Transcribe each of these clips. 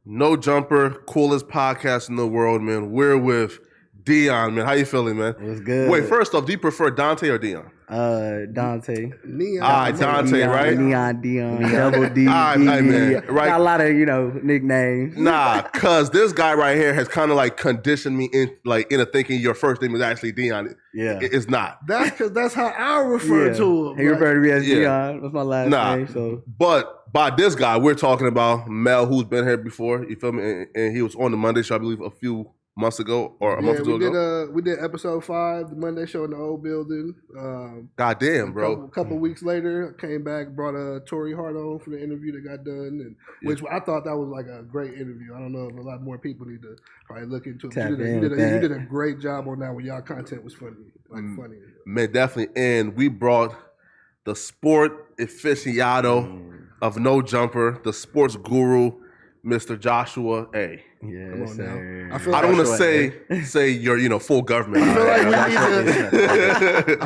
No Jumper, coolest podcast in the world, man. We're with Deayon, man. How you feeling, man? It was good. Wait, first off, do you prefer Donte or Deayon? Donte. Neon. Donte, Deayon, right? Neon, Deayon, Double D, man, right? Got a lot of, nicknames. Nah, cause this guy right here has kind of like conditioned me into thinking your first name is actually Deayon. Yeah. It's not. That's because that's how I refer to him. He referred to me as Yeah. Deayon. That's my last name. So. But by this guy, we're talking about Mel, who's been here before. You feel me? And he was on the Monday show, I believe, a few months ago or a month or two ago. We did episode 5, the Monday show in the old building. God damn, bro. A couple weeks later, came back, brought Tory Hart on for the interview that got done, and which I thought that was like a great interview. I don't know if a lot more people need to probably look into it. You did a great job on that when y'all content was funny. Funny. Man, definitely. And we brought the sport aficionado of No Jumper, the sports guru, Mr. Joshua A. Yes, sir. I don't want to say you're full government. I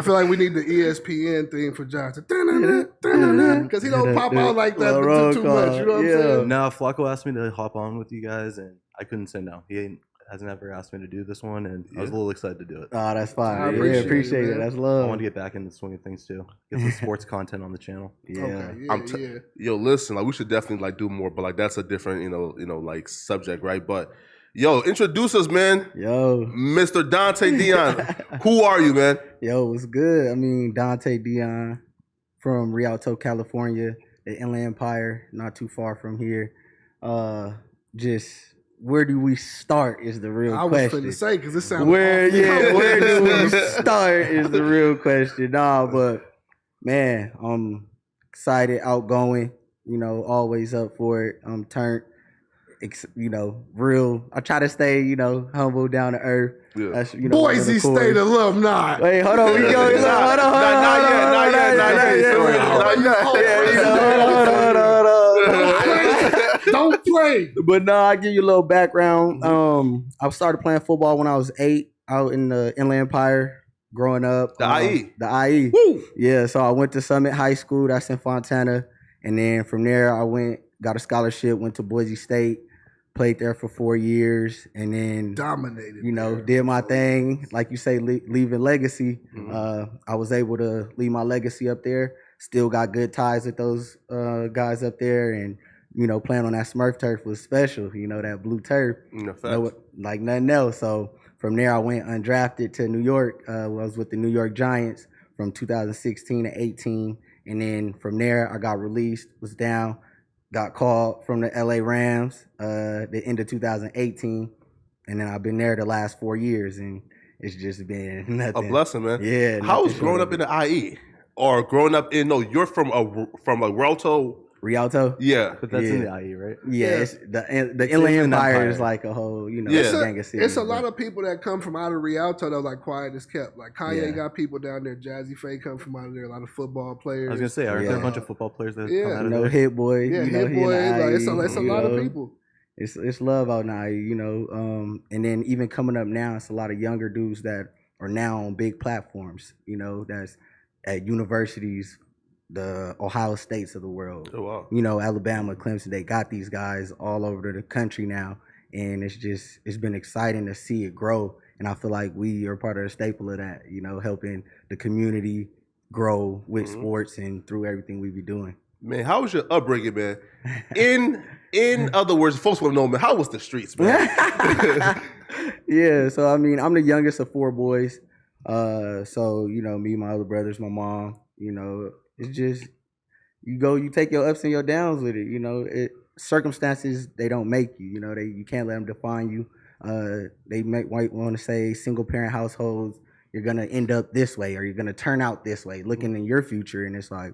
feel like we need the ESPN thing for Josh. Because he don't pop out like that too much. You know what I'm saying? No, Flakko asked me to hop on with you guys, and I couldn't say no. He hasn't ever asked me to do this one, and I was a little excited to do it. Oh, that's fine. I appreciate it. That's love. I want to get back into the swing of things too. Get some sports content on the channel. Yeah. Okay, Yo, listen, we should definitely do more, but that's a different subject, right? But yo, introduce us, man. Yo, Mr. Donte Deayon. Who are you, man? Yo, what's good? I mean, Donte Deayon from Rialto, California, the Inland Empire, not too far from here. Where do we start is the real question. I was going to say, because it sounds where do we start is the real question. Nah, but man, I'm excited, outgoing, always up for it. I'm turned, real. I try to stay, humble, down to earth. Yeah. That's, Boise State alumni. Wait, hold on. We go. Don't play. But no, I'll give you a little background. I started playing football when I was 8 out in the Inland Empire growing up. The IE. The IE. Woo. Yeah, so I went to Summit High School. That's in Fontana. And then from there, got a scholarship, went to Boise State, played there for 4 years, and then dominated. Did my thing. Like you say, leaving legacy. Mm-hmm. I was able to leave my legacy up there. Still got good ties with those guys up there, and playing on that Smurf turf was special. That blue turf, like nothing else. So from there, I went undrafted to New York. I was with the New York Giants from 2016 to 18, and then from there, I got released. Was down. Got called from the LA Rams the end of 2018, and then I've been there the last 4 years, and it's just been nothing. A blessing, man. Yeah. How was growing up in the IE, or growing up in? No, you're from a Rialto. Yeah, but that's in the IE, right? Yeah, it's the Inland Empire is like a whole, gang of cities. It's a lot of people that come from out of Rialto though, like quiet as kept. Like Kanye got people down there. Jazzy Faye come from out of there. A lot of football players. I was gonna say, are there a bunch of football players that come out of there? Hit boy. Yeah, Hit boy. It's a lot of people. It's love out now, and then even coming up now, it's a lot of younger dudes that are now on big platforms. That's at universities. The Ohio States of the world, oh, wow. Alabama, Clemson, they got these guys all over the country now. And it's been exciting to see it grow. And I feel like we are part of the staple of that, helping the community grow with sports and through everything we be doing. Man, how was your upbringing, man? In other words, folks want to know, man, how was the streets, man? Yeah, so I mean, I'm the youngest of 4 boys. So, me, my other brothers, my mom, it's just, you take your ups and your downs with it. Circumstances, they don't make you, you can't let them define you. They might want to say single parent households, you're going to end up this way, or you're going to turn out this way, looking in your future. And it's like,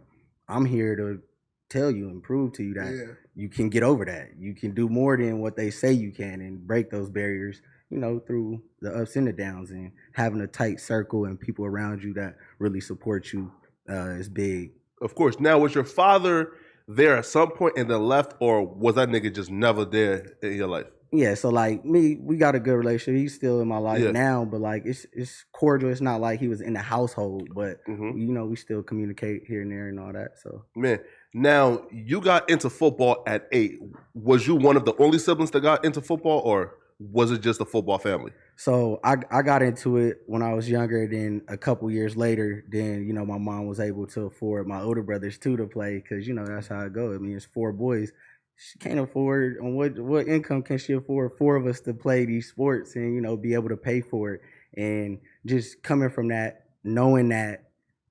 I'm here to tell you and prove to you that you can get over that. You can do more than what they say you can and break those barriers, through the ups and the downs, and having a tight circle and people around you that really support you is big. Of course. Now, was your father there at some point and then left, or was that nigga just never there in your life? Yeah, so like me, we got a good relationship. He's still in my life now, but like it's cordial. It's not like he was in the household, but we still communicate here and there and all that. So man, Now, you got into football at 8. Was you one of the only siblings that got into football, or was it just a football family? So I got into it when I was younger. Then a couple years later, then my mom was able to afford my older brothers too to play because that's how it goes. I mean, it's 4 boys. She can't afford on what income can she afford 4 of us to play these sports and be able to pay for it. And just coming from that, knowing that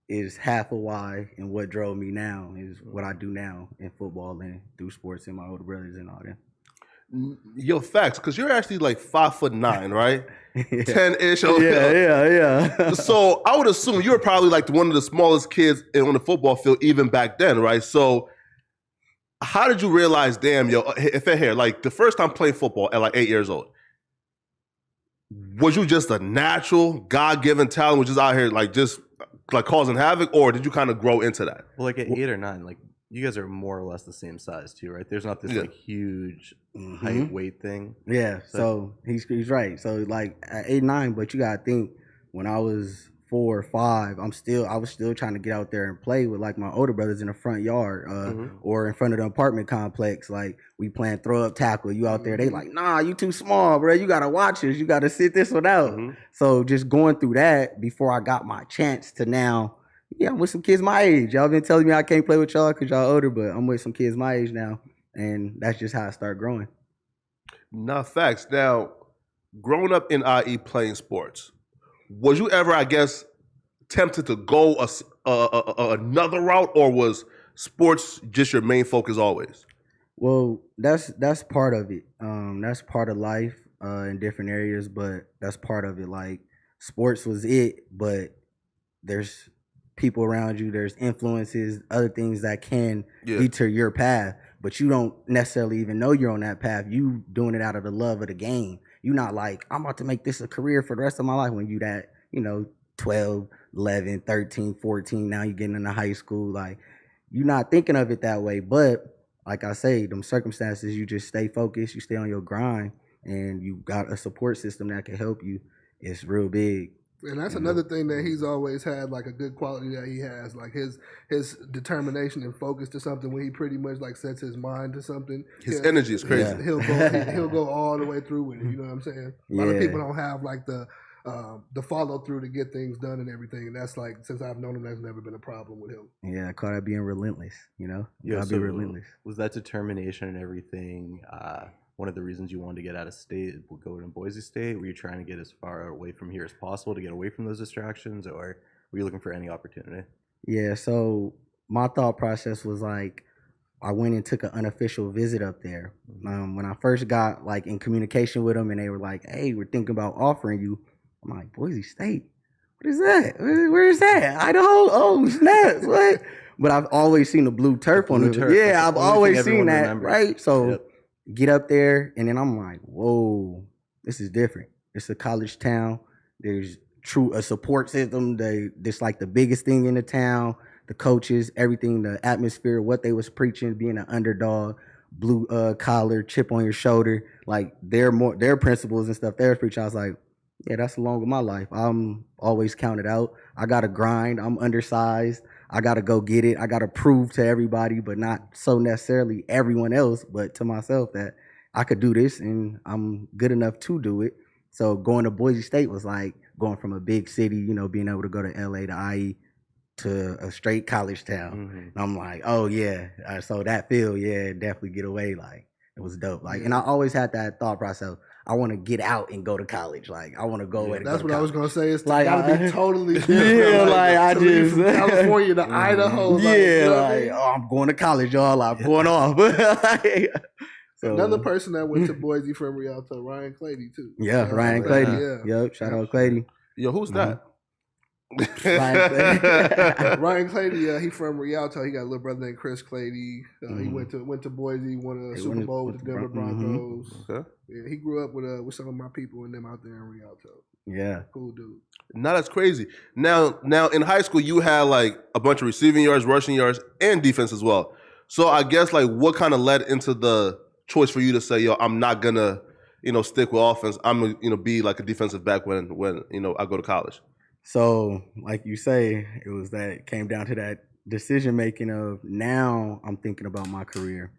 is half of why and what drove me now is what I do now in football and through sports and my older brothers and all that. Yo, facts, because you're actually like 5'9", right? Yeah. 10-ish. Yeah. So I would assume you were probably like one of the smallest kids on the football field even back then, right? So how did you realize, damn, yo, if here, like the first time playing football at like 8 years old, was you just a natural God-given talent, was just out here like just like causing havoc, or did you kind of grow into that? Well, like at 8 or 9, like you guys are more or less the same size too, right? There's not this like huge height weight thing. Yeah, so he's right. So like at 8, 9, but you gotta think when I was 4 or 5, I was still trying to get out there and play with like my older brothers in the front yard or in front of the apartment complex. Like we playing throw up tackle. You out there, they like, nah, you too small, bro. You gotta watch us. You gotta sit this one out. So just going through that before I got my chance to now. Yeah, I'm with some kids my age. Y'all been telling me I can't play with y'all because y'all older, but I'm with some kids my age now, and that's just how I start growing. Nah, facts. Now, growing up in IE playing sports, was you ever, I guess, tempted to go another route, or was sports just your main focus always? Well, that's part of it. That's part of life in different areas, but that's part of it. Like sports was it, but there's people around you, there's influences, other things that can deter your path, but you don't necessarily even know you're on that path. You doing it out of the love of the game. You're not like, I'm about to make this a career for the rest of my life when you that, 12, 11, 13, 14, now you're getting into high school. Like, you're not thinking of it that way. But like I say, them circumstances, you just stay focused, you stay on your grind, and you got a support system that can help you. It's real big. And that's another thing that he's always had, like a good quality that he has, like his determination and focus to something when he pretty much like sets his mind to something. His energy is crazy. He'll go all the way through with it. You know what I'm saying? A lot of people don't have like the follow through to get things done and everything. And that's like, since I've known him, that's never been a problem with him. Yeah, I call that being relentless. You gotta be relentless. Was that determination and everything one of the reasons you wanted to get out of state, go to Boise State? Were you trying to get as far away from here as possible to get away from those distractions, or were you looking for any opportunity? Yeah, so my thought process was like, I went and took an unofficial visit up there. When I first got like in communication with them and they were like, hey, we're thinking about offering you. I'm like, Boise State? What is that? Where is that? Idaho? Oh, snaps. What? But I've always seen the blue turf on it. Yeah, I've always seen that, remembers. Right? So get up there, and then I'm like, whoa, this is different. It's a college town. There's a support system. This like the biggest thing in the town. The coaches, everything, the atmosphere, what they was preaching, being an underdog, blue collar, chip on your shoulder, like their principles and stuff they was preaching. I was like, yeah, that's along with my life. I'm always counted out. I gotta grind. I'm undersized. I gotta go get it. I gotta prove to everybody, but not so necessarily everyone else, but to myself that I could do this and I'm good enough to do it. So going to Boise State was like going from a big city, being able to go to LA to IE to a straight college town. And I'm like, oh yeah. So that feel, definitely get away. Like it was dope. Like, and I always had that thought process. I want to get out and go to college. Like, I want to go. That's what I was gonna say. It's like, gotta be totally different. Yeah, like I just from California to Idaho. I'm going to college, y'all. I'm going off. So, another person that went to Boise from Rialto, Ryan Clady too. Yeah, Ryan Clady. Yep, shout out Clady. Yo, who's that? Ryan Clady, he from Rialto. He got a little brother named Chris Clady. He went to Boise, won a Super Bowl with the Denver Broncos. Okay. Yeah, he grew up with some of my people and them out there in Rialto. Yeah, cool dude. Now that's crazy. Now in high school you had like a bunch of receiving yards, rushing yards, and defense as well. So I guess like what kind of led into the choice for you to say, yo, I'm not gonna stick with offense. I'm gonna be like a defensive back when I go to college. So, like you say, it came down to that decision making of now I'm thinking about my career.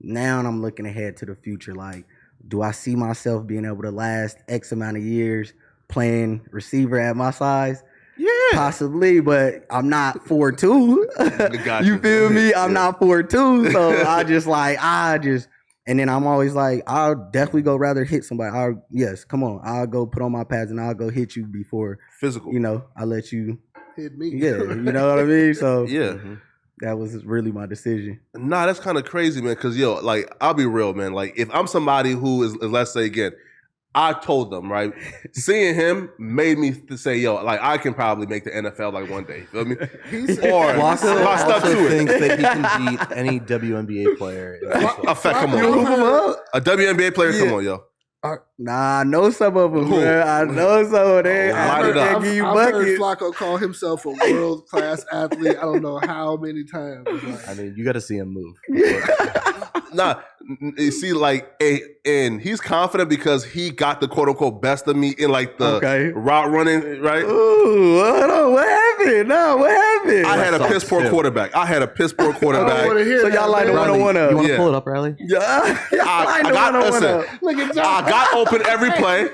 Now I'm looking ahead to the future. Like, do I see myself being able to last X amount of years playing receiver at my size? Yeah. Possibly, but I'm not 4'2". You feel me? I'm not 4'2", so and then I'm always like, I'll definitely go rather hit somebody. I'll go put on my pads and I'll go hit you before physical. I'll let you hit me. Yeah, you know what I mean? So yeah. That was really my decision. Nah, that's kind of crazy, man. Because like, I'll be real, man. Like, if I'm somebody who is, let's say again, I told them, right? Seeing him made me to say, like, I can probably make the NFL like one day. Feel me? Flakko also thinks that he can beat any WNBA player. Come on. A WNBA player, come on, yo. Nah, I know some of them, man. I know some of them. I've heard Flakko call himself a world-class athlete. I don't know how many times. I mean, you got to see him move. Nah, you see, like, and he's confident because he got the quote-unquote best of me in, like, the route running, right? Ooh, hold on. What happened? No, what happened? I had a piss-poor quarterback. So y'all like the one-on-one up. You want to pull it up, Riley? Yeah. I got open every play.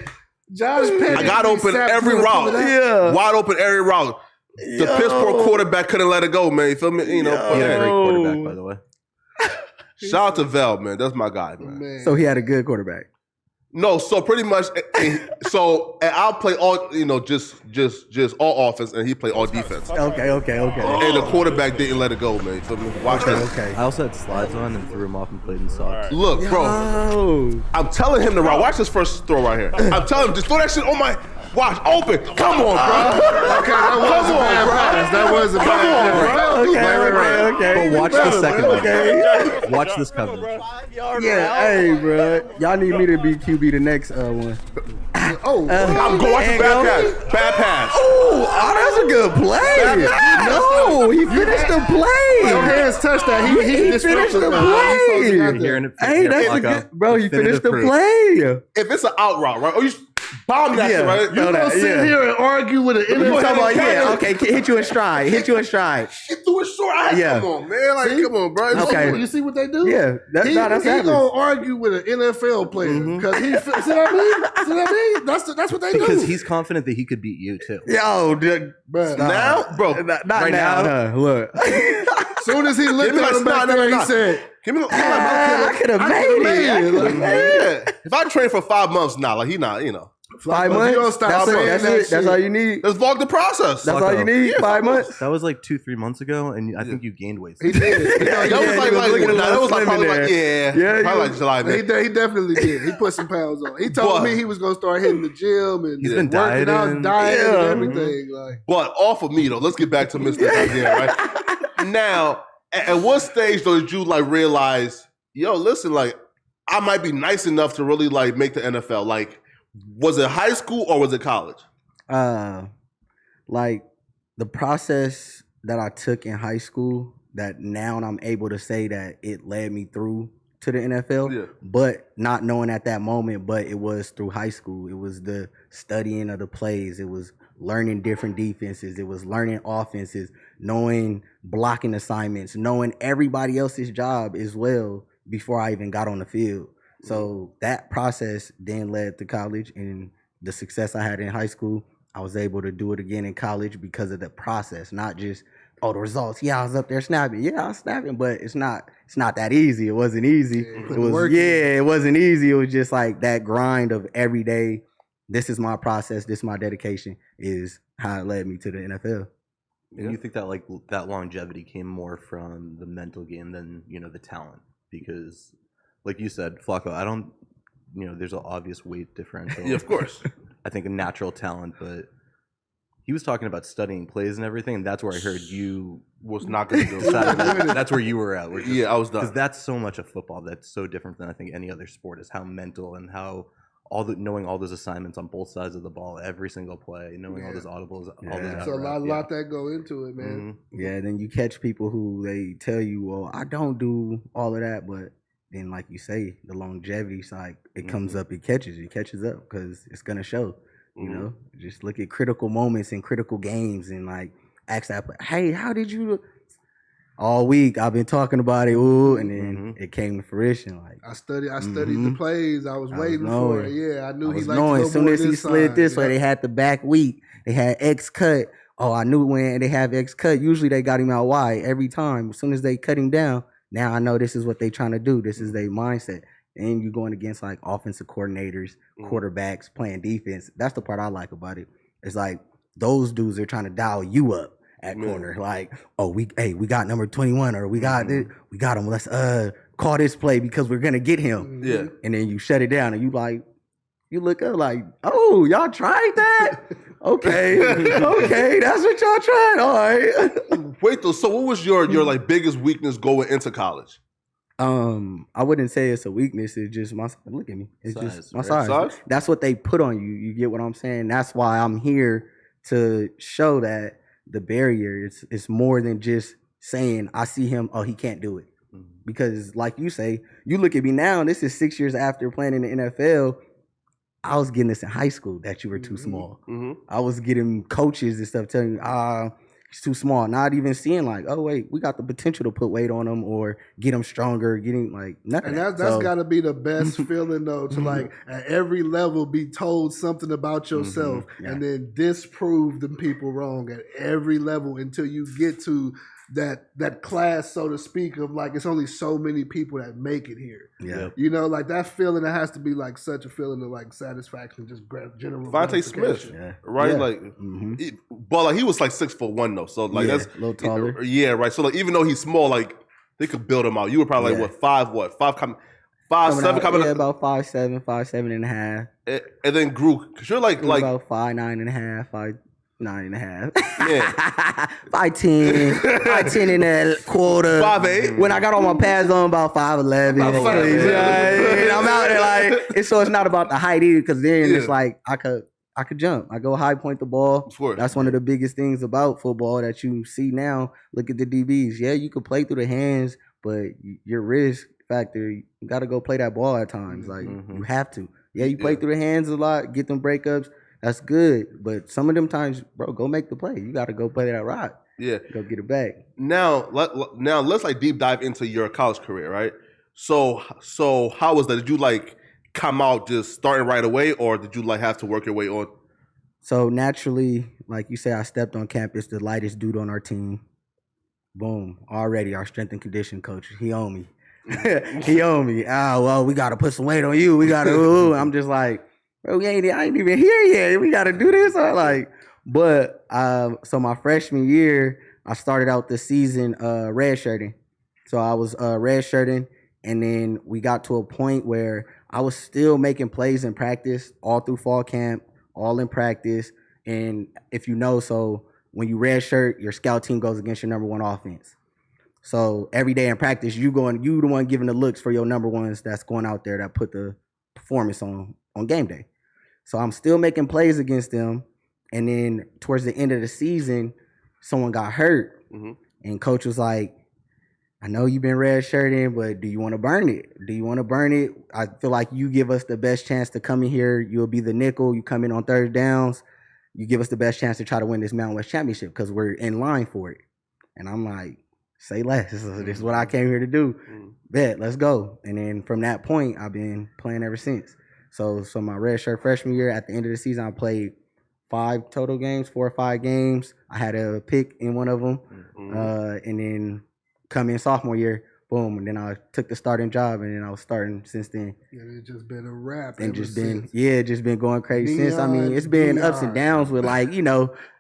Josh Petty. I got open every route. Yeah. Wide open every route. The piss-poor quarterback couldn't let it go, man. You feel me? He had a great quarterback, by the way. Shout out to Vel, man. That's my guy, man. So he had a good quarterback. No, so pretty much, and I'll play all, just all offense, and he played all defense. Okay. And the quarterback didn't let it go, man. You feel me? Watch that. Okay. I also had slides on and threw him off and played in socks. Look, bro, I'm telling him to route. Watch this first throw right here. I'm telling him, just throw that shit on my. Watch, open. Come on, bro. Okay, that was a bad pass. Okay. But watch the second one. Watch this cover. Yeah, hey, bro. Y'all need me to be QB the next one. I'm going watch the bad pass. Oh, that's a good play. No, he finished the play. Your hands touched that. He finished the play. Hey, that's a good, bro. He finished the play. If it's an out route, right? Or you bomb that shit, right? You gonna sit here and argue with an NFL player? Hit you in stride. He threw it short. Come on, man. Like, come on, bro. Okay. You see what they do? Yeah, that's he gonna argue with an NFL player because he. See what I mean? That's what they do. Because he's confident that he could beat you too. Yo, dude, now, bro, not right now. Look, soon as he looked at him back there, he said, "Give me I could have made it." If I train for 5 months now, like he not, 5 months. That's all you need. Let's vlog the process. That's all you need. 5 months. That was like 2-3 months ago, and I think you gained weight. He did. That was probably like July. He definitely did. He put some pounds on. He told me he was gonna start hitting the gym and he's been working out, dieting, and everything. Like, but off of me though, let's get back to Mr. Again, right? Now, at what stage though did you like realize, listen, like I might be nice enough to really like make the NFL? Like, was it high school or was it college? Like the process that I took in high school that now I'm able to say that it led me through to the NFL, but not knowing at that moment, but it was through high school. It was the studying of the plays. It was learning different defenses. It was learning offenses, knowing blocking assignments, knowing everybody else's job as well before I even got on the field. So that process then led to college, and the success I had in high school, I was able to do it again in college because of the process, not just, the results. Yeah, I was up there snapping. Yeah, I was snapping, but it's not that easy. It wasn't easy. It wasn't easy. It was just like that grind of every day. This is my process. This is my dedication is how it led me to the NFL. And you think that like that longevity came more from the mental game than, the talent? Because like you said, Flakko, I don't, there's an obvious weight differential. Yeah, of course. I think a natural talent, but he was talking about studying plays and everything, and that's where I heard you was not going to do it. That's where you were at. I was done. Because that's so much of football that's so different than I think any other sport is how mental and how knowing all those assignments on both sides of the ball, every single play, knowing all those audibles, all those. It's a lot that go into it, man. Yeah, then you catch people who they tell you, well, I don't do all of that, but then like you say, the longevity side, it comes up, it catches up because it's gonna show. Just look at critical moments and critical games and like ask that, hey, how did you? all week I've been talking about it, and then it came to fruition. Like I studied the plays. I was waiting for it. Yeah, I knew he liked to go as soon more as he this slid side. this way, they had the back week. They had X cut. Oh, I knew when they have X cut. Usually they got him out wide every time. As soon as they cut him down, now I know this is what they trying to do. This is their mindset. And you're going against like offensive coordinators, quarterbacks playing defense. That's the part I like about it. It's like those dudes are trying to dial you up at corner. Like, oh, we got number 21, or we got him. Let's call this play because we're gonna get him. Yeah. And then you shut it down, and you look up like, oh, y'all tried that? Okay, okay, that's what y'all tried. All right. Wait though. So what was your like biggest weakness going into college? I wouldn't say it's a weakness. It's just my look at me. It's Size, just my right? size. That's what they put on you. You get what I'm saying? That's why I'm here to show that the barrier is more than just saying I see him. Oh, he can't do it. Because like you say, you look at me now. This is 6 years after playing in the NFL. I was getting this in high school that you were too small. I was getting coaches and stuff telling me, he's too small. Not even seeing like, oh wait, we got the potential to put weight on him or get him stronger, getting like nothing. And that's got to be the best feeling though, to like at every level be told something about yourself and then disprove them people wrong at every level until you get to that class, so to speak, of like it's only so many people that make it here. Yeah, you know, like that feeling. That has to be like such a feeling of like satisfaction, just general. Vontae Smith, right? Like, but like he was like 6'1" though, so like that's a little taller. Yeah, right. So like even though he's small, like they could build him out. You were probably like five, 5'7" coming out, about 5'7", 5'7.5", and then grew because you're like about 5'9.5", 5'9.5". Yeah. 5'10", in that quarter. 5'8". When I got all my pads on, about 5'11". I'm out there like so. It's not about the height either, because then it's like I could jump. I go high point the ball. That's one of the biggest things about football that you see now. Look at the DBs. Yeah, you could play through the hands, but your risk factor, you got to go play that ball at times. Like you have to. Yeah, you play through the hands a lot, get them breakups. That's good, but some of them times, bro, go make the play. You got to go play that rock. Yeah, go get it back. Now let's like deep dive into your college career, right? So how was that? Did you like come out just starting right away, or did you like have to work your way on? So naturally, like you say, I stepped on campus, the lightest dude on our team. Boom, already our strength and conditioning coach, he owned me. He owned me. Well, we got to put some weight on you. We got to. I'm just like, bro, I ain't even here yet. We got to do this. So my freshman year, I started out the season redshirting. So I was redshirting, and then we got to a point where I was still making plays in practice all through fall camp, all in practice. And if you know, so when you redshirt, your scout team goes against your number one offense. So every day in practice, you the one giving the looks for your number ones that's going out there that put the performance on game day. So I'm still making plays against them. And then towards the end of the season, someone got hurt. And coach was like, I know you've been redshirting, but do you want to burn it? I feel like you give us the best chance to come in here. You'll be the nickel. You come in on third downs. You give us the best chance to try to win this Mountain West Championship because we're in line for it. And I'm like, say less. This is what I came here to do. Bet, let's go. And then from that point, I've been playing ever since. So my redshirt freshman year, at the end of the season, I played 4 or 5 games. I had a pick in one of them. And then come in sophomore year, boom, and then I took the starting job, and then I was starting since then. Yeah, it's just been a wrap. And just been going crazy since. I mean, it's been ups and downs with like,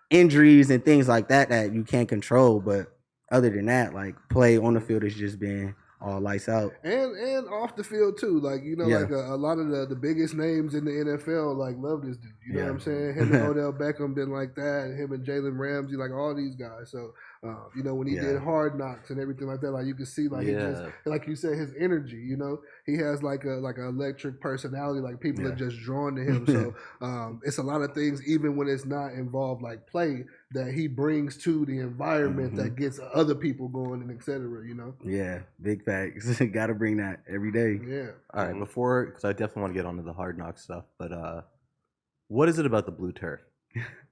injuries and things like that you can't control. But other than that, like play on the field has just been all lights out. And off the field too. Like, like a lot of the biggest names in the NFL like love this dude. You know what I'm saying? Him and Odell Beckham been like that, and him and Jalen Ramsey, like all these guys. So when he did Hard Knocks and everything like that, like you could see like he just, like you said, his energy, he has like an electric personality, like people are just drawn to him. So it's a lot of things, even when it's not involved like play, that he brings to the environment that gets other people going and et cetera, Yeah, big facts. Got to bring that every day. Yeah. All right, because I definitely want to get onto the Hard Knock stuff, but what is it about the blue turf?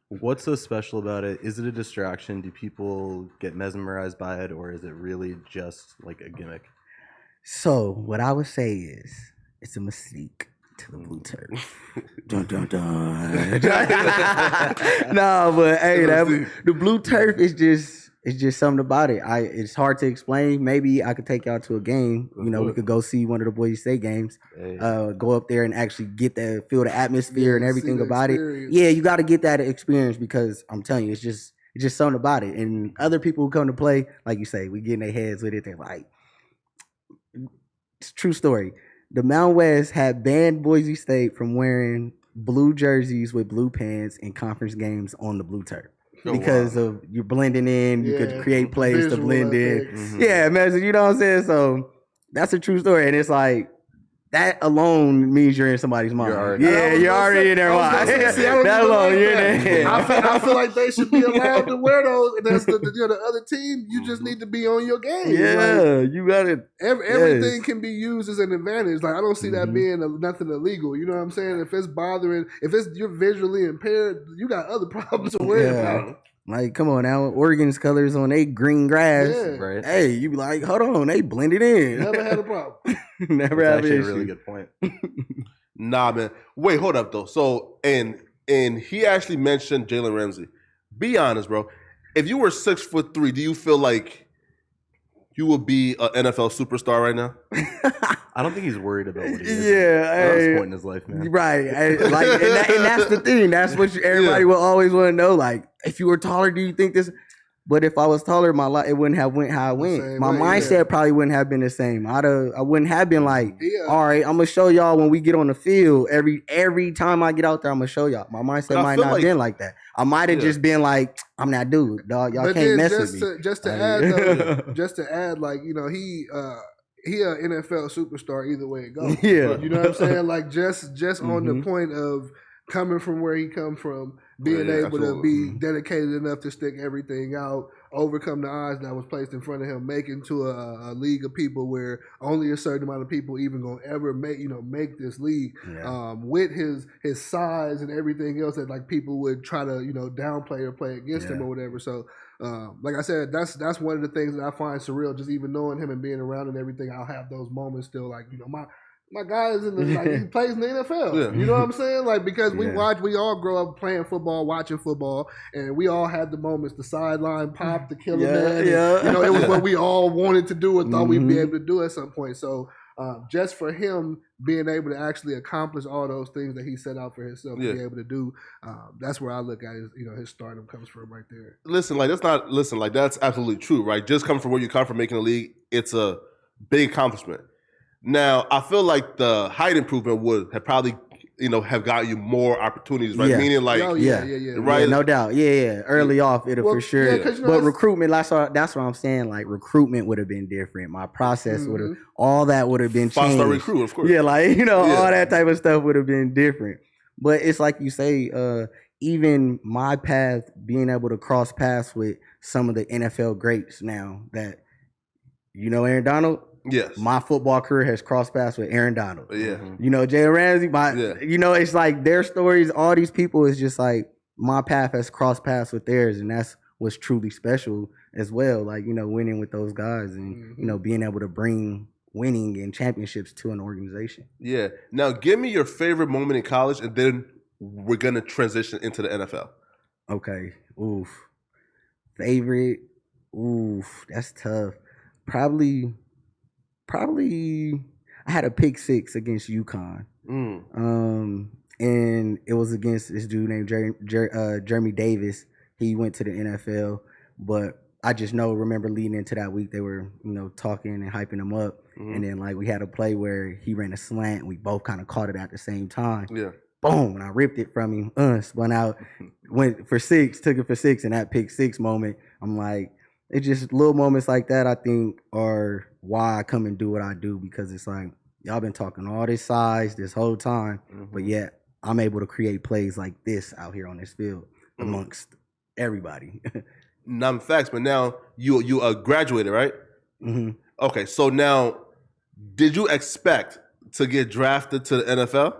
What's so special about it? Is it a distraction? Do people get mesmerized by it, or is it really just like a gimmick? So what I would say is it's a mystique to the blue turf. Dun dun dun. No, but hey, the blue turf is just something about it. It's hard to explain. Maybe I could take y'all to a game. You know, we could go see one of the Boise State games. Hey. Go up there and actually feel the atmosphere and everything about experience. it. Yeah, you got to get that experience because I'm telling you, it's just something about it. And other people who come to play, like you say, we get in their heads with it. They're like, it's a true story. The Mountain West had banned Boise State from wearing blue jerseys with blue pants in conference games on the blue turf. Because of you're blending in, you could create plays to blend in. Mm-hmm. Yeah, imagine, you know what I'm saying? So that's a true story. And it's like, that alone means you're in somebody's mind. You're already in their mind. That alone, you're in their I feel like they should be allowed to wear those. And that's the other team. You just need to be on your game. Yeah, you got it. Everything can be used as an advantage. Like I don't see that being nothing illegal. You know what I'm saying? If it's bothering, you're visually impaired, you got other problems to worry about. Like, come on now, Oregon's colors on they green grass. Yeah. Right. Hey, you be like, hold on, they blended in. Never had a problem. Never That's had actually an a really issue. good point. Nah, man. Wait, hold up though. So and he actually mentioned Jalen Ramsey. Be honest, bro. If you were 6'3", do you feel like you would be an NFL superstar right now? I don't think he's worried about what he is. Yeah, At this point in his life, man. Right. And that's the thing. That's what everybody will always want to know. Like, if you were taller, do you think this? But if I was taller, my life it wouldn't have went how it went. My mindset probably wouldn't have been the same. I wouldn't have been like, all right, I'm gonna show y'all when we get on the field. Every time I get out there, I'm gonna show y'all. My mindset might not have been like that. I might have just been like, I'm that dude, dog. Y'all can't mess with me. Just to add, like, you know, he an NFL superstar either way it goes. Yeah. You know what I'm saying? Like just on the point of coming from where he come from, being able to be dedicated enough to stick everything out, overcome the odds that was placed in front of him, make into a league of people where only a certain amount of people even gonna ever make this league. Yeah. With his size and everything else that like people would try to downplay or play against him or whatever. So like I said, that's one of the things that I find surreal. Just even knowing him and being around and everything, I'll have those moments still. Like my guy is in the he plays in the NFL. Yeah. You know what I'm saying? Like because we all grow up playing football, watching football, and we all had the moments, the sideline pop, the killer man. And, it was what we all wanted to do and thought we'd be able to do at some point. So just for him being able to actually accomplish all those things that he set out for himself to be able to do, that's where I look at his stardom comes from right there. That's absolutely true, right? Just coming from where you come from, making the league, it's a big accomplishment. Now, I feel like the height improvement would have probably, have got you more opportunities, right? Yeah. Meaning like, right? Yeah, no doubt. Yeah. Early off, it'll for sure. But recruitment, that's what I'm saying. Like recruitment would have been different. My process would have, all that would have been changed. Five-star recruit, of course. Yeah, like all that type of stuff would have been different. But it's like you say, even my path, being able to cross paths with some of the NFL greats now that, Aaron Donald. Yes. My football career has crossed paths with Aaron Donald. Yeah. Jalen Ramsey, it's like their stories, all these people is just like my path has crossed paths with theirs. And that's what's truly special as well. Like, winning with those guys and, being able to bring winning and championships to an organization. Yeah. Now give me your favorite moment in college and then we're going to transition into the NFL. Okay. Favorite. That's tough. Probably I had a pick six against UConn. And it was against this dude named Jeremy Davis. He went to the NFL, but I just remember leading into that week, they were, talking and hyping him up. And then we had a play where he ran a slant and we both kind of caught it at the same time. Yeah. Boom, and I ripped it from him, spun out, went for six, took it for six, and that pick six moment, I'm like, it's just little moments like that I think are why I come and do what I do, because it's like, y'all been talking all this size this whole time, but yet I'm able to create plays like this out here on this field amongst everybody. Not facts, but now you graduated, right? Okay, so now did you expect to get drafted to the NFL?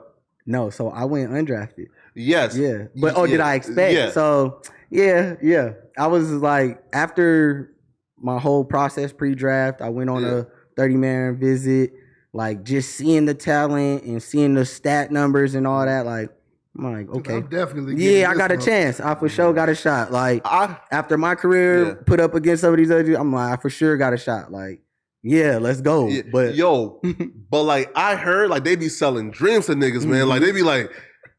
No, so I went undrafted. Yes. Yeah. But did I expect? Yeah. So yeah. I was like, after my whole process pre-draft, I went on a 30-man visit, like just seeing the talent and seeing the stat numbers and all that. Like, I'm like, okay. I'm definitely I got a chance. I for sure got a shot. Like, after my career put up against some of these other, I'm like, I for sure got a shot. Like, yeah, let's go. Yeah. But but like I heard like they be selling dreams to niggas, man. Like they be like,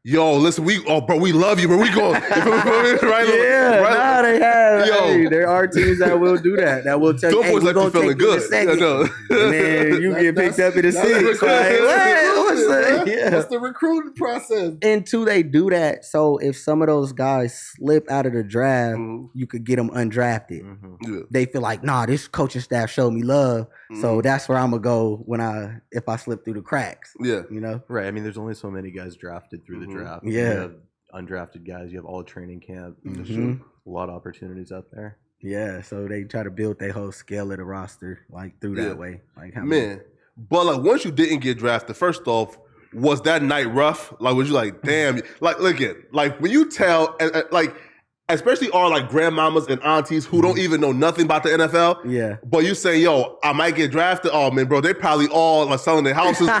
yo, listen, we love you, but we going right? Yeah, right? They have. Hey, there are teams that will do that. That will tell you, hey, we're going to take you in a second. And then you get picked up in the six. Like, what's the recruiting process? And two, they do that. So if some of those guys slip out of the draft, you could get them undrafted. Yeah. They feel like, nah, this coaching staff showed me love. So that's where I'm going to go if I slip through the cracks. Yeah. You know? Right. I mean, there's only so many guys drafted through the draft. Yeah. You have undrafted guys. You have all training camp. There's a lot of opportunities out there. Yeah. So they try to build their whole scale of the roster like through that way. Like but like once you didn't get drafted, first off, was that night rough? Like was you like, damn? Like look at like when you tell like. Especially our like grandmamas and aunties who don't even know nothing about the NFL. Yeah. But you say, yo, I might get drafted. Oh man, bro, they probably all like selling their houses. yo,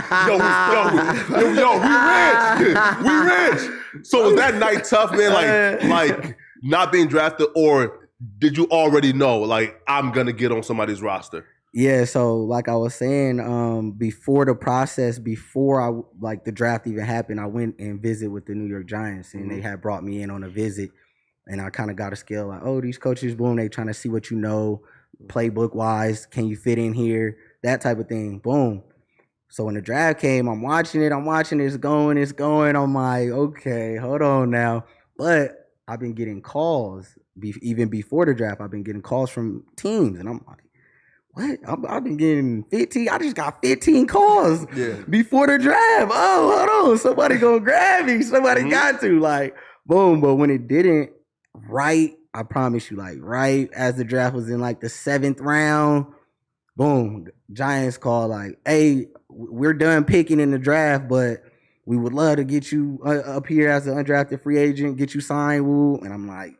we rich. So was that night tough, man? Like not being drafted, or did you already know like I'm gonna get on somebody's roster? Yeah, so like I was saying, before the process, before the draft even happened, I went and visited with the New York Giants, and they had brought me in on a visit. And I kind of got a scale like, oh, these coaches, boom, they trying to see what you know, playbook-wise, can you fit in here, that type of thing, boom. So when the draft came, I'm watching it, it's going. I'm like, okay, hold on now. But I've been getting calls, even before the draft, I've been getting calls from teams. And I'm like, what? I've been getting 15. I just got 15 calls before the draft. Oh, hold on. Somebody gonna grab me. Somebody got to. Like, boom. But when it didn't, I promise you, like right as the draft was in like the 7th round, boom, Giants call like, hey, we're done picking in the draft, but we would love to get you up here as an undrafted free agent, get you signed, woo. And I'm like,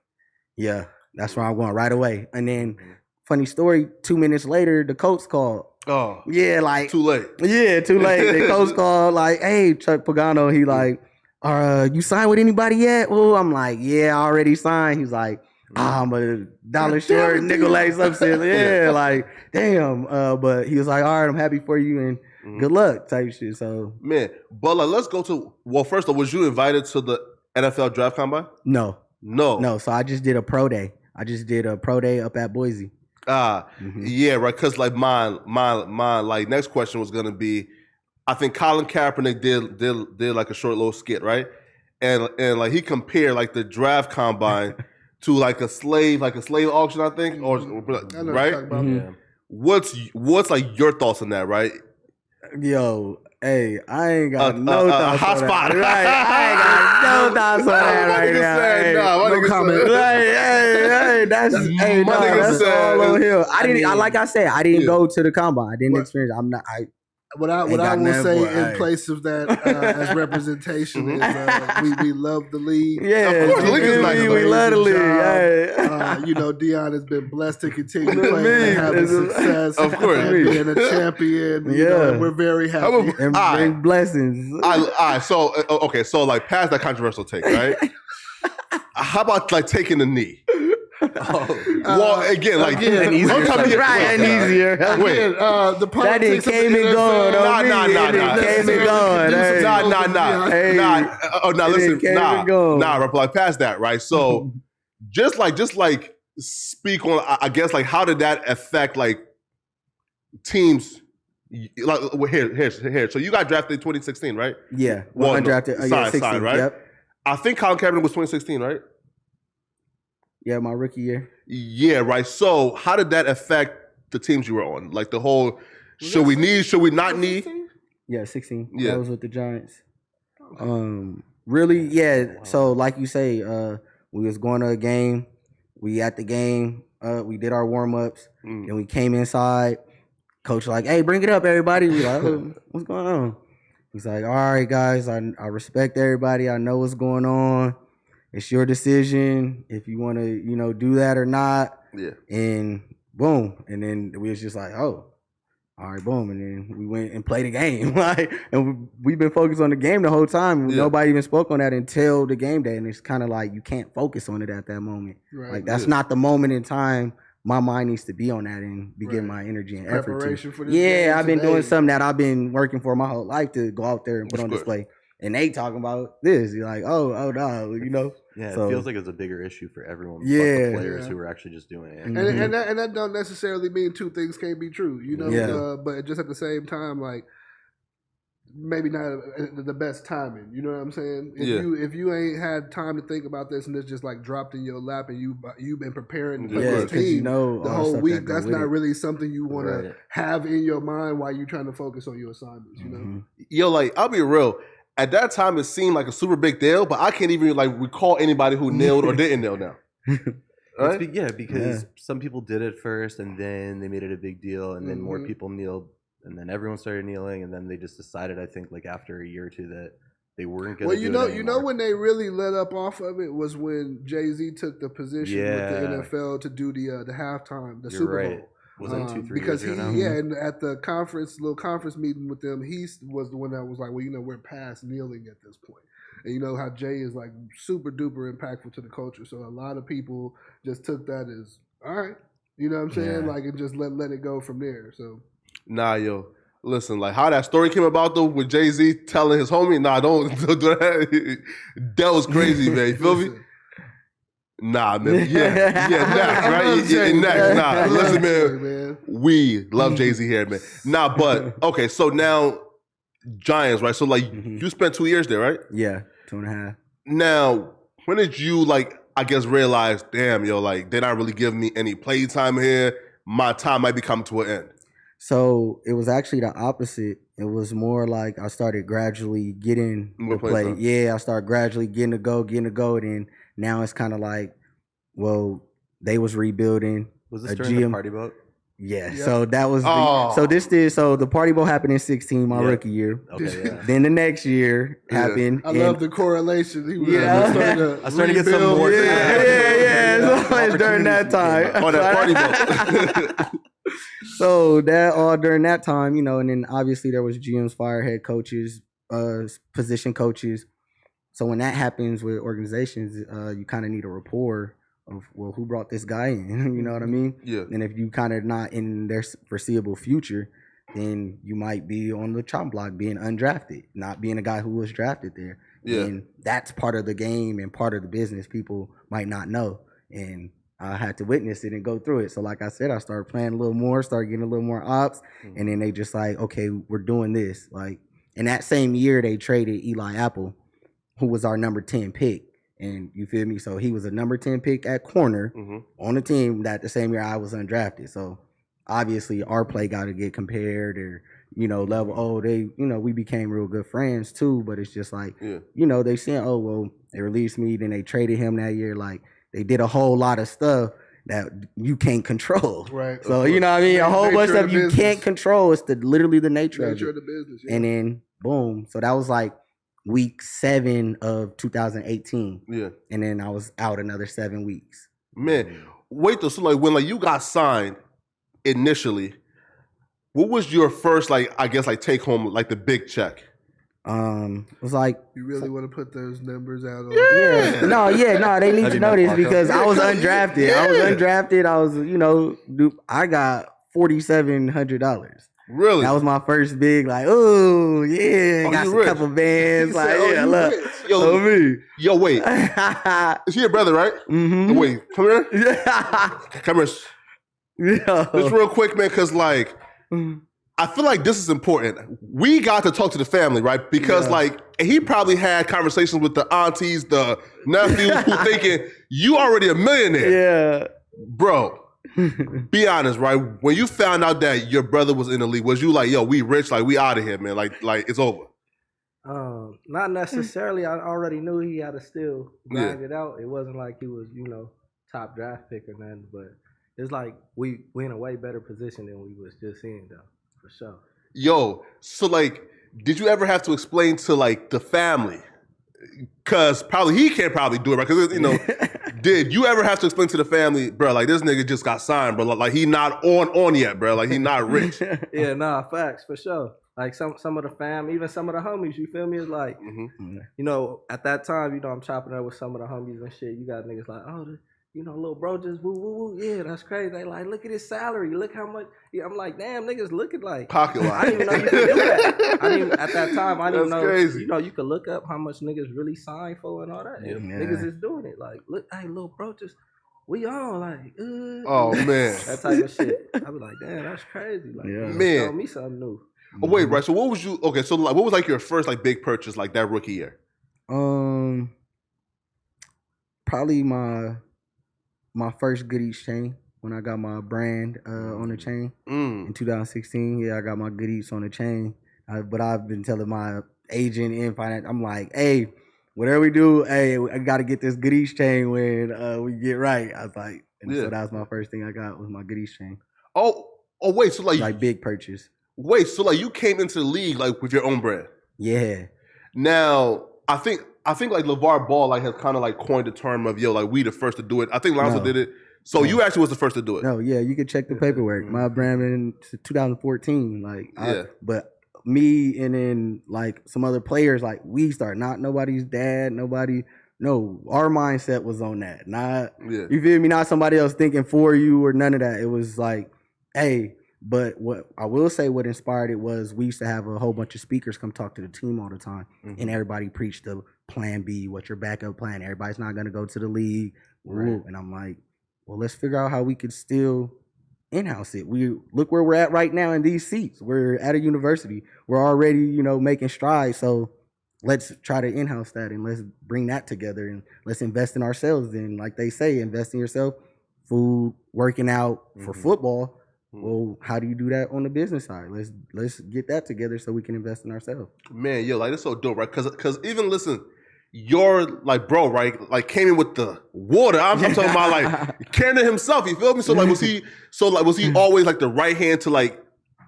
yeah, that's where I'm going right away. And then, funny story, 2 minutes later, the Colts called. Oh. Yeah, like. Too late. Yeah, too late. The Colts called like, hey, Chuck Pagano, he like, you signed with anybody yet? Well, I'm like, yeah, I already signed. He's like, I'm a dollar short, Nicolay something. Yeah, like, damn. But he was like, all right, I'm happy for you and good luck type shit. So man, but like, let's go to first of all, was you invited to the NFL draft combine? No. So I just did a pro day. Up at Boise. Yeah, right. Because like my like next question was gonna be, I think Colin Kaepernick did like a short little skit, right? And like he compared like the draft combine to like a slave auction, I think, or right? What's like your thoughts on that, right? Yo, hey, I ain't got no thoughts hot on spot. that. Right? I ain't got no thoughts on that right now. Hey, no comment. Hey, that's all on him. I didn't. Like I said, I didn't go to the combine. I didn't experience. I'm not. What I will say in place of that as representation is we love the league. Yeah, of course, the league is nice. We love the league. Deayon has been blessed to continue playing and having success. Of course, and being a champion. You know, we're very happy. And bring blessings. So like past that controversial take, right? How about like taking the knee? Well, again, like and easier. Wait, the politics that came and gone. Came and gone. Like past that, right? So, just like speak on. I guess like how did that affect like teams? Like here. So you got drafted in 2016, right? Yeah, undrafted. Signed, right? Yep. I think Colin Kaepernick was 2016, right? Yeah, my rookie year. Yeah, right. So how did that affect the teams you were on? Like the whole, should we not need? Yeah, 16. Yeah. That was with the Giants. Really, yeah. So like you say, we was going to a game. We at the game. We did our warm-ups. Then we came inside. Coach like, hey, bring it up, everybody. We like, what's going on? He's like, all right, guys, I respect everybody. I know what's going on. It's your decision if you want to, do that or not. Yeah. And boom. And then we was just like, oh, all right, boom. And then we went and played a game. And we've been focused on the game the whole time. Yeah. Nobody even spoke on that until the game day. And it's kind of like you can't focus on it at that moment. Right. Like that's not the moment in time my mind needs to be on that and be giving my energy and effort to. For this game I've been today. doing something that I've been working for my whole life to go out there and put on display. And they talking about this. You're like, oh no, Yeah, so, it feels like it's a bigger issue for everyone. But Yeah. the players who are actually just doing it. And that don't necessarily mean two things can't be true, but just at the same time, like maybe not the best timing. You know what I'm saying? If you ain't had time to think about this and it's just like dropped in your lap and you've been preparing for this team the whole week, that's not really something you want to have in your mind while you're trying to focus on your assignments. You know? Yo, like I'll be real. At that time, it seemed like a super big deal, but I can't even like recall anybody who nailed or didn't nail now. Right? Because some people did it first, and then they made it a big deal, and then more people kneeled, and then everyone started kneeling, and then they just decided, I think, like after a year or two, that they weren't going to. Well, you know when they really let up off of it was when Jay-Z took the position with the NFL to do the halftime, the Super Bowl. Was it 2-3 because years ago now? and at the little conference meeting with them, he was the one that was like, well, we're past kneeling at this point. And you know how Jay is like super duper impactful to the culture. So a lot of people just took that as, all right, you know what I'm saying? Like, and just let it go from there. So, nah, yo, listen, like how that story came about though with Jay-Z telling his homie, nah, don't do that. That was crazy, man. You feel me? Nah, man. Yeah, next, right? Next. Nah, listen, man. We love Jay-Z here, man. Nah, but okay, so now Giants, right? So like you spent 2 years there, right? Yeah, 2.5. Now, when did you I guess realize, damn, yo, like they're not really giving me any play time here. My time might be coming to an end. So it was actually the opposite. It was more like I started gradually getting the play. Time. Yeah, I started gradually getting to go, and now it's kind of like, well, they was rebuilding. Was this during the party boat? Yeah, so that was so the party boat happened in 16, my rookie year. Okay, yeah. Then the next year happened. I love the correlation. He was I started to get some more. Yeah. So it's during that time. On that party boat. So that all during that time, and then obviously there was GMs, fire head coaches, position coaches. So when that happens with organizations, you kind of need a rapport of, well, who brought this guy in? You know what I mean? Yeah. And if you kind of not in their foreseeable future, then you might be on the chop block being undrafted, not being a guy who was drafted there. Yeah. And that's part of the game and part of the business people might not know. And I had to witness it and go through it. So like I said, I started playing a little more, started getting a little more ops. And then they just like, okay, we're doing this. Like, in that same year, they traded Eli Apple, who was our number 10 pick. And you feel me? So he was a number 10 pick at corner on the team that the same year I was undrafted. So obviously our play got to get compared or, level. Oh, we became real good friends too. But it's just like, they saying, oh, well, they released me. Then they traded him that year. Like they did a whole lot of stuff that you can't control. Right. So, you know what I mean? A whole bunch of stuff you can't control. It's literally the nature of the business. Yeah. And then boom. So that was like week 7 of 2018. Yeah. And then I was out another 7 weeks. Man, wait though. So when you got signed initially, what was your first take home the big check? It was like, you really want to put those numbers out on? Yeah. No, they need to know this because I was undrafted. I got $4,700. Really? That was my first big, got a couple bands. Look. Yo, wait. Is he your brother, right? Mm-hmm. Wait, come here. Come here. Yeah. Just real quick, man, because, I feel like this is important. We got to talk to the family, right? Because, he probably had conversations with the aunties, the nephews, who thinking, you already a millionaire. Yeah. Bro. Be honest, right? When you found out that your brother was in the league, was you like, yo, we rich, we out of here, man, like it's over? Not necessarily. I already knew he had to still grind it out. It wasn't like he was, top draft pick or nothing, but it's like we in a way better position than we was just in, though, for sure. Yo, so did you ever have to explain to like the family? Because probably he can't probably do it, right? Because, you know, did you ever have to explain to the family, bro, like this nigga just got signed, bro, like he not on yet, bro, like he not rich? Yeah, nah, facts for sure. Like some of the fam, even some of the homies, you feel me? It's like, you know, at that time, you know, I'm chopping up with some of the homies and shit. You got niggas like, oh, you know, little bro just woo woo woo. Yeah, that's crazy. They like, look at his salary. Look how much. Yeah, I'm like, damn, niggas looking like Pocket line. I didn't even know you could do that. At that time, I didn't That's know. crazy. You know, you could look up how much niggas really sign for and all that. Yeah. Niggas is doing it. Like, look, hey, little bro, just we on like. Oh man, that type of shit. I be like, damn, that's crazy. Like, man, show me something new. Oh wait, right? So what was you? Okay, so like, what was like your first like big purchase like that rookie year? Probably my first Good Eats chain when I got my brand on the chain in 2016. Yeah, I got my Good Eats on the chain. But I've been telling my agent and finance, I'm like, hey, whatever we do, hey, I got to get this Good Eats chain when we get right. I was like, so that was my first thing I got was my Good Eats chain. Oh wait, so like big purchase. Wait, so like you came into the league like with your own brand? Yeah. Now I think like LeVar Ball like has kind of like coined the term of yo like we the first to do it. I think Lonzo did it. So you actually was the first to do it. No, yeah, you can check the paperwork. My brand in 2014, like but me and then like some other players like we start not nobody's dad, our mindset was on that. Not you feel me, not somebody else thinking for you or none of that. It was like, hey. But what I will say, what inspired it was we used to have a whole bunch of speakers come talk to the team all the time, and everybody preached the plan B, what's your backup plan? Everybody's not going to go to the league. Right. And I'm like, well, let's figure out how we could still in-house it. We look where we're at right now in these seats. We're at a university. We're already, you know, making strides. So let's try to in-house that and let's bring that together and let's invest in ourselves. Then, like they say, invest in yourself, food, working out for football. Well, how do you do that on the business side? Let's get that together so we can invest in ourselves. Man, yo, like that's so dope, right? Because even listen, you're like bro, right? Like came in with the water. I'm talking about like Canada himself. You feel me? So like was he always like the right hand to like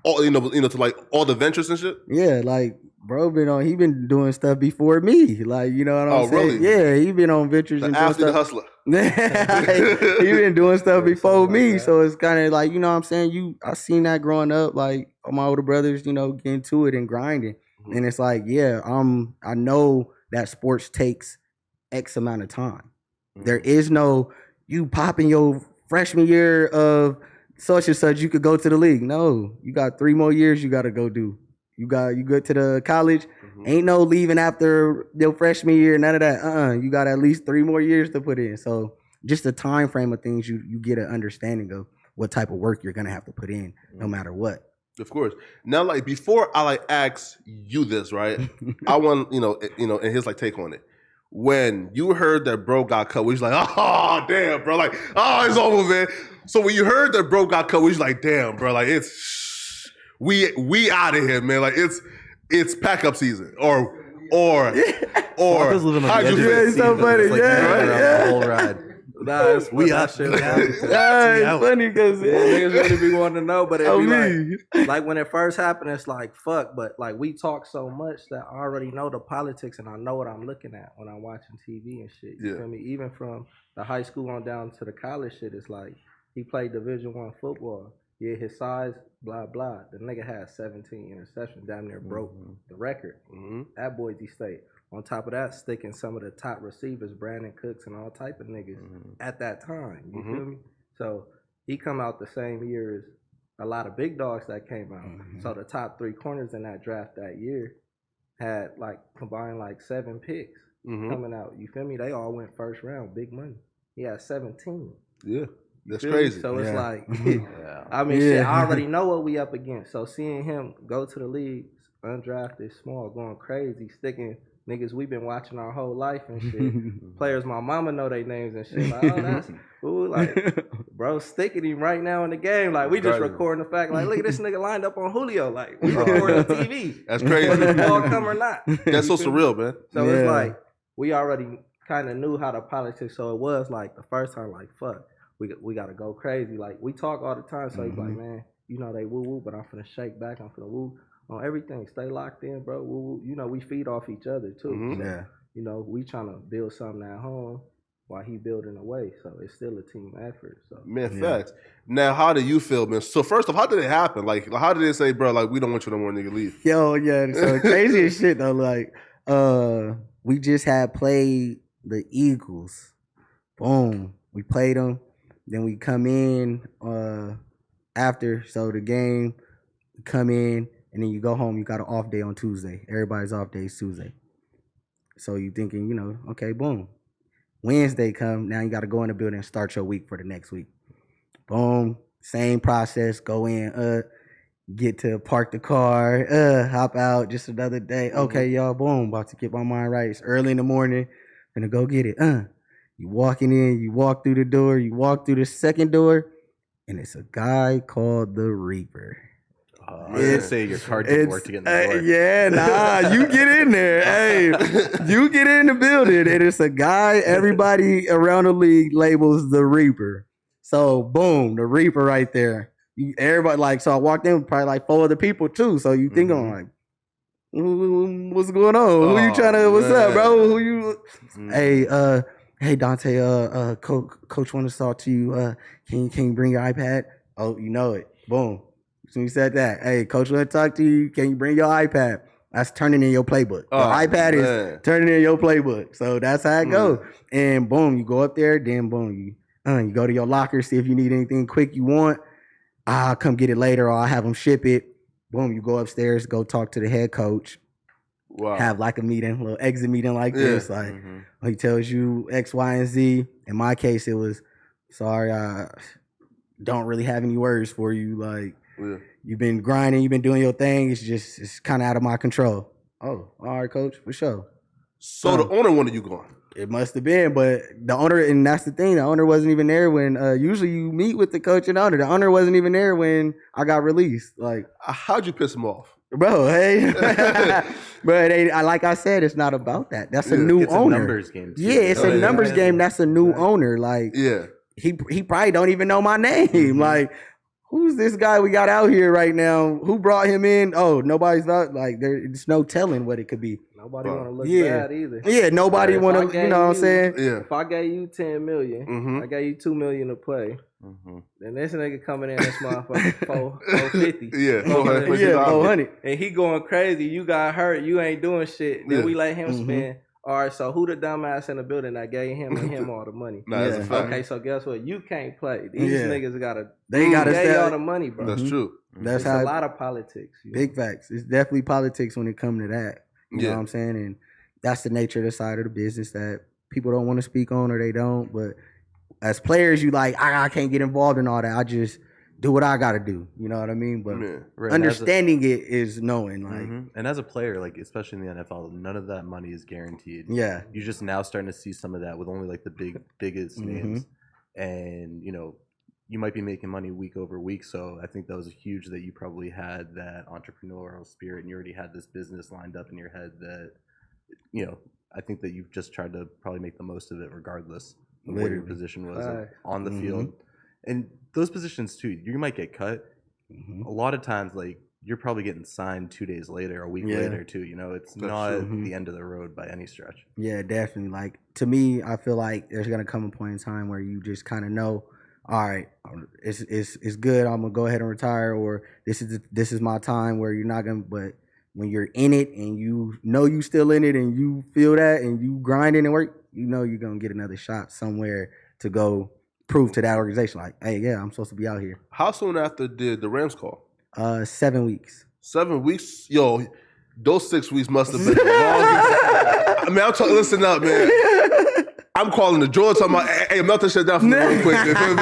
all you know to like all the ventures and shit? Yeah, like bro he been doing stuff before me. Like, you know what I'm saying? Really? Yeah, he been on ventures the and athlete, stuff. the hustler. He been doing stuff before me. So it's kind of like, you know what I'm saying? I seen that growing up, like all my older brothers, you know, getting to it and grinding. And it's like, I know that sports takes X amount of time. There is no you popping your freshman year of such and such, you could go to the league. No, you got 3 more years you got to go do. You go to the college. Ain't no leaving after your freshman year, none of that. You got at least 3 more years to put in. So just the time frame of things, you get an understanding of what type of work you're gonna have to put in, no matter what. Of course. Now, like before I like ask you this, right? I want you know, and his like take on it. When you heard that bro got cut, we was like, oh damn, bro, like it's over, man. So when you heard that bro got cut, we was like, damn, bro, like we out of here, man. Like it's pack up season, or how'd you feel? It's so funny, The whole ride. Nah, we out shit. It's funny because niggas really be wanting to know, but it be like when it first happened, it's like fuck. But like we talk so much that I already know the politics and I know what I'm looking at when I'm watching TV and shit. You feel me? Even from the high school on down to the college shit, it's like he played Division I football. Yeah, his size, blah blah. The nigga had 17 interceptions, damn near broke the record at Boise State. On top of that, sticking some of the top receivers, Brandon Cooks and all type of niggas at that time. You feel me? So he come out the same year as a lot of big dogs that came out. So the top 3 corners in that draft that year had like combined like 7 picks coming out. You feel me? They all went first round, big money. He had 17. Yeah. That's crazy. So it's like, I mean, shit, I already know what we up against. So seeing him go to the league, undrafted, small, going crazy, sticking niggas we've been watching our whole life and shit. Players my mama know their names and shit. Like, that's cool. Like, bro, sticking him right now in the game. Like, we just recording the fact. Like, look at this nigga lined up on Julio. Like, we recording on TV. That's crazy. Whether the ball come or not. That's so surreal, man. So it's like, we already kind of knew how the politics. So it was like the first time, like, fuck. We gotta go crazy. Like we talk all the time, so he's like, man, you know they woo woo, but I'm finna shake back. I'm finna woo. on everything. Stay locked in, bro. We feed off each other too. Mhm. So, Yeah. we trying to build something at home while he building away. So it's still a team effort. So Man, facts. Now, how do you feel, man? So first off, how did it happen? Like, how did they say, bro, like, we don't want you no more, nigga, leave? Yo, yeah. So crazy as shit though. Like, we just had played the Eagles. Boom. We played them. Then we come in after. So the game, come in, and then you go home. You got an off day on Tuesday. Everybody's off day is Tuesday. So you thinking, okay, boom. Wednesday come. Now you got to go in the building and start your week for the next week. Boom. Same process. Go in. Get to park the car. Hop out. Just another day. Okay, y'all. Boom. About to get my mind right. It's early in the morning. Gonna go get it. You walking in. You walk through the door. You walk through the second door, and it's a guy called the Reaper. I was gonna say your card didn't work to get in the door. Yeah, nah, you get in there. Hey, you get in the building, and it's a guy everybody around the league labels the Reaper. So, boom, the Reaper right there. Everybody, so I walked in with probably like 4 other people too. So you think I'm like, what's going on? Who you trying to, what's up, bro? Who you? Hey, Donte, coach want to talk to you. Can you bring your iPad? Oh, you know it. Boom. So you said that. Hey, coach want to talk to you. Can you bring your iPad? That's turning in your playbook. Your iPad is turning in your playbook. So that's how it goes. And boom, you go up there. Then boom, you go to your locker, see if you need anything quick you want. I'll come get it later, or I'll have them ship it. Boom, you go upstairs, go talk to the head coach. Wow. Have like a meeting, a little exit meeting like this. Like he tells you X, Y, and Z. In my case, it was, sorry, I don't really have any words for you. Like, you've been grinding, you've been doing your thing. It's kind of out of my control. Oh, all right, coach, for sure. So the owner wanted you gone. It must have been, but the owner, and that's the thing, the owner wasn't even there when, usually you meet with the coach and owner. The owner wasn't even there when I got released. Like, how'd you piss him off? Bro, hey. But like I said, it's not about that. That's a new owner. It's a numbers game. Yeah, it's a numbers game. That's a new owner. Like, he probably don't even know my name. Like, who's this guy we got out here right now? Who brought him in? Oh, nobody's not, like, there's no telling what it could be. Nobody want to look bad either. Yeah, nobody want to, you know what I'm saying? Yeah. If I gave you $10 million, I gave you $2 million to play. Then this nigga coming in this motherfucker 450. Yeah, 400. And he going crazy. You got hurt. You ain't doing shit. Then we let him spend. All right, so who the dumbass in the building that gave him and him all the money? That's a fact. Okay, so guess what? You can't play. These niggas gotta pay all the money, bro. That's true. That's a lot of politics. Big facts. It's definitely politics when it comes to that. You know what I'm saying? And that's the nature of the side of the business that people don't want to speak on, or they don't. But as players, you like, I can't get involved in all that. I just do what I got to do. You know what I mean? But understanding it is knowing. Like, and as a player, like especially in the NFL, none of that money is guaranteed. Yeah. You're just now starting to see some of that with only like the biggest names. And, you might be making money week over week. So I think that was huge that you probably had that entrepreneurial spirit and you already had this business lined up in your head that, I think that you've just tried to probably make the most of it regardless of where your position was on the field. And those positions too, you might get cut. A lot of times, like, you're probably getting signed 2 days later, a week later too. It's not the end of the road by any stretch. Yeah, definitely. Like, to me, I feel like there's going to come a point in time where you just kind of know, all right, it's good. I'm gonna go ahead and retire, or this is my time where you're not gonna. But when you're in it and you know you still in it and you feel that and you grinding and work, you're gonna get another shot somewhere to go prove to that organization, like, hey, yeah, I'm supposed to be out here. How soon after did the Rams call? 7 weeks. 7 weeks, yo. Those 6 weeks must have been the longest. I mean, I'm talking. Listen up, man. I'm calling the George talking about, hey, melt that shit down for me real quick. You feel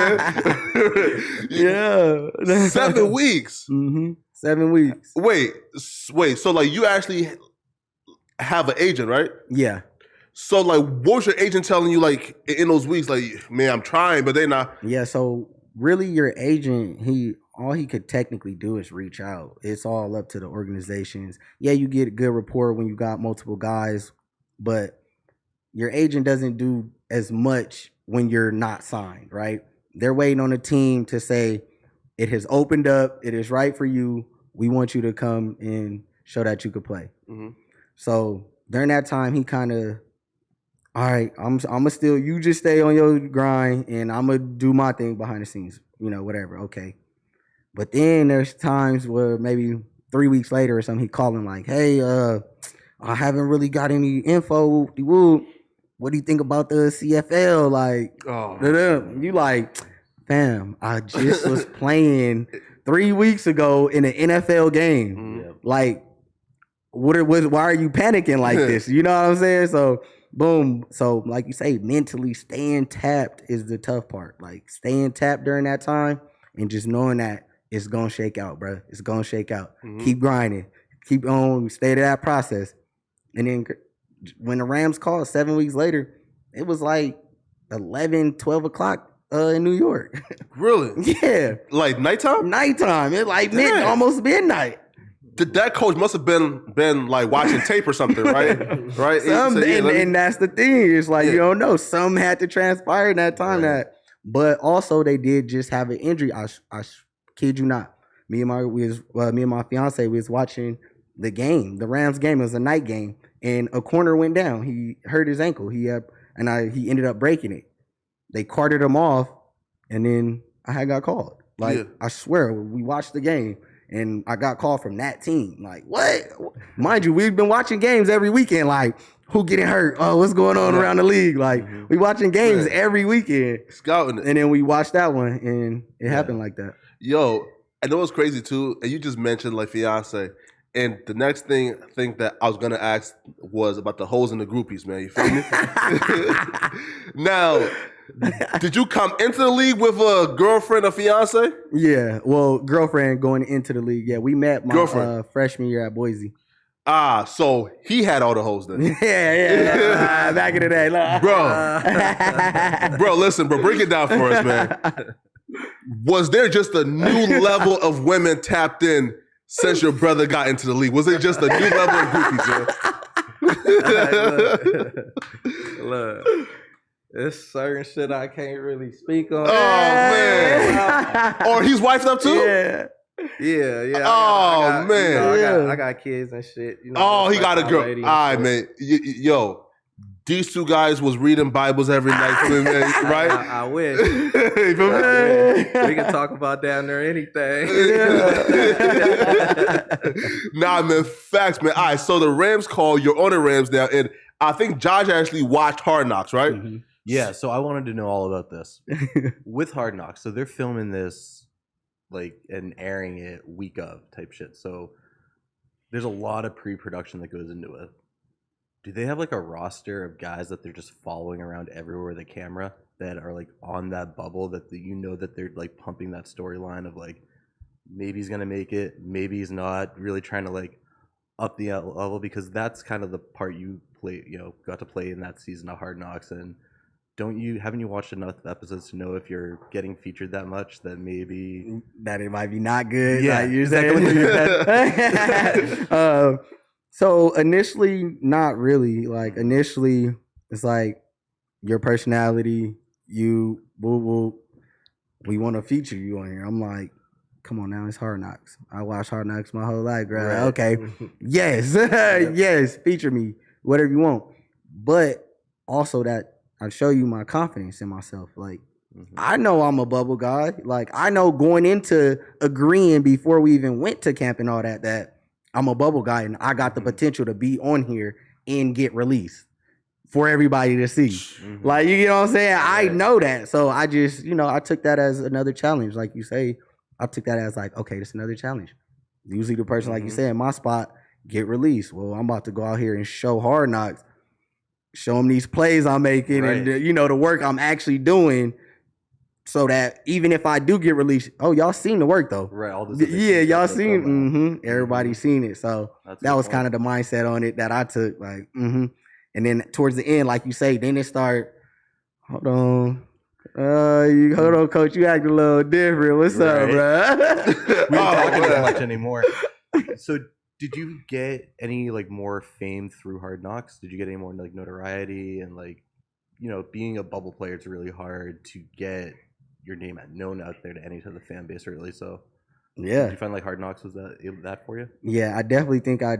me? Yeah. 7 weeks. 7 weeks. Wait. So, like, you actually have an agent, right? Yeah. So, like, what was your agent telling you, like, in those weeks? Like, man, I'm trying, but they not. Yeah, so really your agent, all he could technically do is reach out. It's all up to the organizations. Yeah, you get a good rapport when you got multiple guys, but your agent doesn't do as much when you're not signed, right? They're waiting on a team to say, it has opened up, it is right for you, we want you to come and show that you could play. Mm-hmm. So during that time, he kind of, all right, I'm gonna still, you just stay on your grind and I'm gonna do my thing behind the scenes, whatever. Okay. But then there's times where maybe 3 weeks later or something, he calling like, hey, I haven't really got any info. What do you think about the CFL? Like, you like, fam, I just was playing 3 weeks ago in an NFL game. Mm-hmm. Like, why are you panicking like this? You know what I'm saying? So, boom. So, like you say, mentally staying tapped is the tough part. Like, staying tapped during that time and just knowing that it's going to shake out, bro. It's going to shake out. Mm-hmm. Keep grinding. Keep on. Stay to that process. And then when the Rams called 7 weeks later, it was like 11, 12 o'clock in New York. Really? Yeah. Like nighttime? Nighttime. It's like almost midnight. That coach must have been like watching tape or something, right? Right. And that's the thing. It's like, you don't know. Some had to transpire in that time. Right. But also they did just have an injury. I kid you not. Me and my fiance was watching the game, the Rams game. It was a night game, and a corner went down. He hurt his ankle. He ended up breaking it. They carted him off, and then I got called. Like, I swear, we watched the game. And I got called from that team. Like, what? Mind you, we've been watching games every weekend. Like, who getting hurt? Oh, what's going on around the league? Like, we watching games every weekend. Scouting it. And then we watched that one, and it happened like that. Yo, I know it's crazy, too. And you just mentioned, like, fiance. And the next thing I think that I was going to ask was about the hoes and the groupies, man. You feel me? Now, did you come into the league with a girlfriend or fiance? Yeah, well, girlfriend going into the league. Yeah, we met my freshman year at Boise. Ah, so he had all the hoes then. Yeah. Back in the day. Bro, listen, bro, break it down for us, man. Was there just a new level of women tapped in since your brother got into the league? Was it just a new level of groupies, man? Look. It's certain shit I can't really speak on. Oh, man. Or he's wifed up too? Yeah. Man. I got kids and shit. He got a girl. All right, man. Yo, these two guys was reading Bibles every night, right? I wish. We can talk about down there anything. Nah, man. Facts, man. All right, so the Rams call. You're on the Rams now. And I think Josh actually watched Hard Knocks, right? Mm-hmm. Yeah, so I wanted to know all about this. With Hard Knocks, so they're filming this, like, and airing it week of type shit. So there's a lot of pre-production that goes into it. Do they have, like, a roster of guys that they're just following around everywhere with a camera that are, like, on that bubble that that they're, like, pumping that storyline of, like, maybe he's going to make it, maybe he's not, really trying to, like, up the level? Because that's kind of the part you got to play in that season of Hard Knocks. And haven't you watched enough episodes to know if you're getting featured that much that maybe that it might be not good? Yeah, like you're saying. So initially, not really. Like initially, it's like your personality. We want to feature you on here. I'm like, come on now, it's Hard Knocks. I watched Hard Knocks my whole life, bro. Right. Okay, yes, yes, feature me, whatever you want. But also that I show you my confidence in myself. Like, I know I'm a bubble guy. Like, I know going into agreeing before we even went to camp and all that I'm a bubble guy and I got the potential to be on here and get released for everybody to see. Like, you know what I'm saying? I know that. So I just, I took that as another challenge. Like you say, I took that as like, okay, it's another challenge. Usually the person, like you said, in my spot, get released. Well, I'm about to go out here and show Hard Knocks. Show them these plays I'm making and, the work I'm actually doing so that even if I do get released, y'all seen the work though. Right. All this y'all seen, everybody's seen it. So that was kind of the mindset on it that I took. Like, And then towards the end, like you say, then it started, hold on, coach, you acting a little different. What's up, bro? We don't talk that much anymore. So did you get any like more fame through Hard Knocks? Did you get any more like notoriety and like, being a bubble player, it's really hard to get your name known out there to any sort of fan base, really. So Yeah. Did you find like Hard Knocks was that for you? Yeah, I definitely think I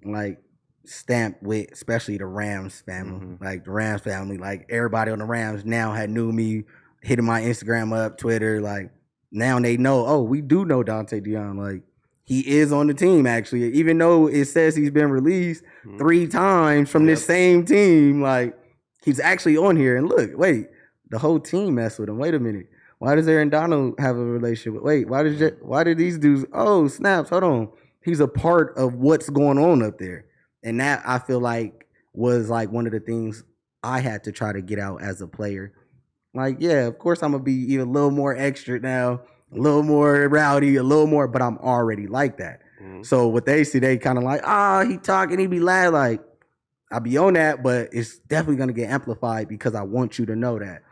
like stamped with especially the Rams family. Like the Rams family, like everybody on the Rams now had knew me, hitting my Instagram up, Twitter, like now they know, oh, we do know Donte Deayon. Like he is on the team actually, even though it says he's been released 3 times from this same team. Like he's actually on here. And look, wait, the whole team messed with him. Wait a minute. Why does Aaron Donald have a relationship? Wait, why did these dudes? Oh, snaps! Hold on, he's a part of what's going on up there, and that I feel like was like one of the things I had to try to get out as a player. Like, yeah, of course I'm gonna be even a little more extra now, a little more rowdy, a little more, but I'm already like that. So what they see, they kind of like, he talking, he be loud. Like, I be on that, but it's definitely gonna get amplified because I want you to know that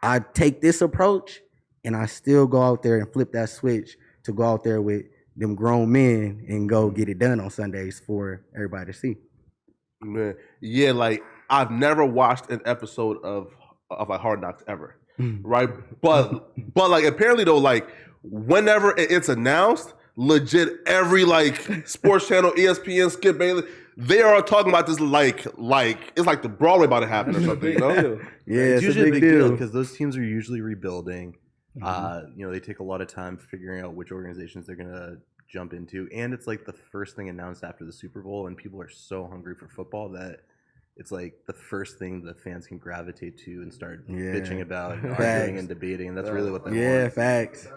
I take this approach. And I still go out there and flip that switch to go out there with them grown men and go get it done on Sundays for everybody to see. Man, yeah, like I've never watched an episode of like Hard Knocks ever, right? But like apparently though, like whenever it's announced, legit every like sports channel, ESPN, Skip Bayless, they are talking about this like it's like the Broadway about to happen or something, you know? Yeah, it's usually a big deal deal because those teams are usually rebuilding. They take a lot of time figuring out which organizations they're gonna jump into, and it's like the first thing announced after the Super Bowl, and people are so hungry for football that it's like the first thing that fans can gravitate to and start bitching about, and arguing and debating, and that's really what they want. Yeah, facts.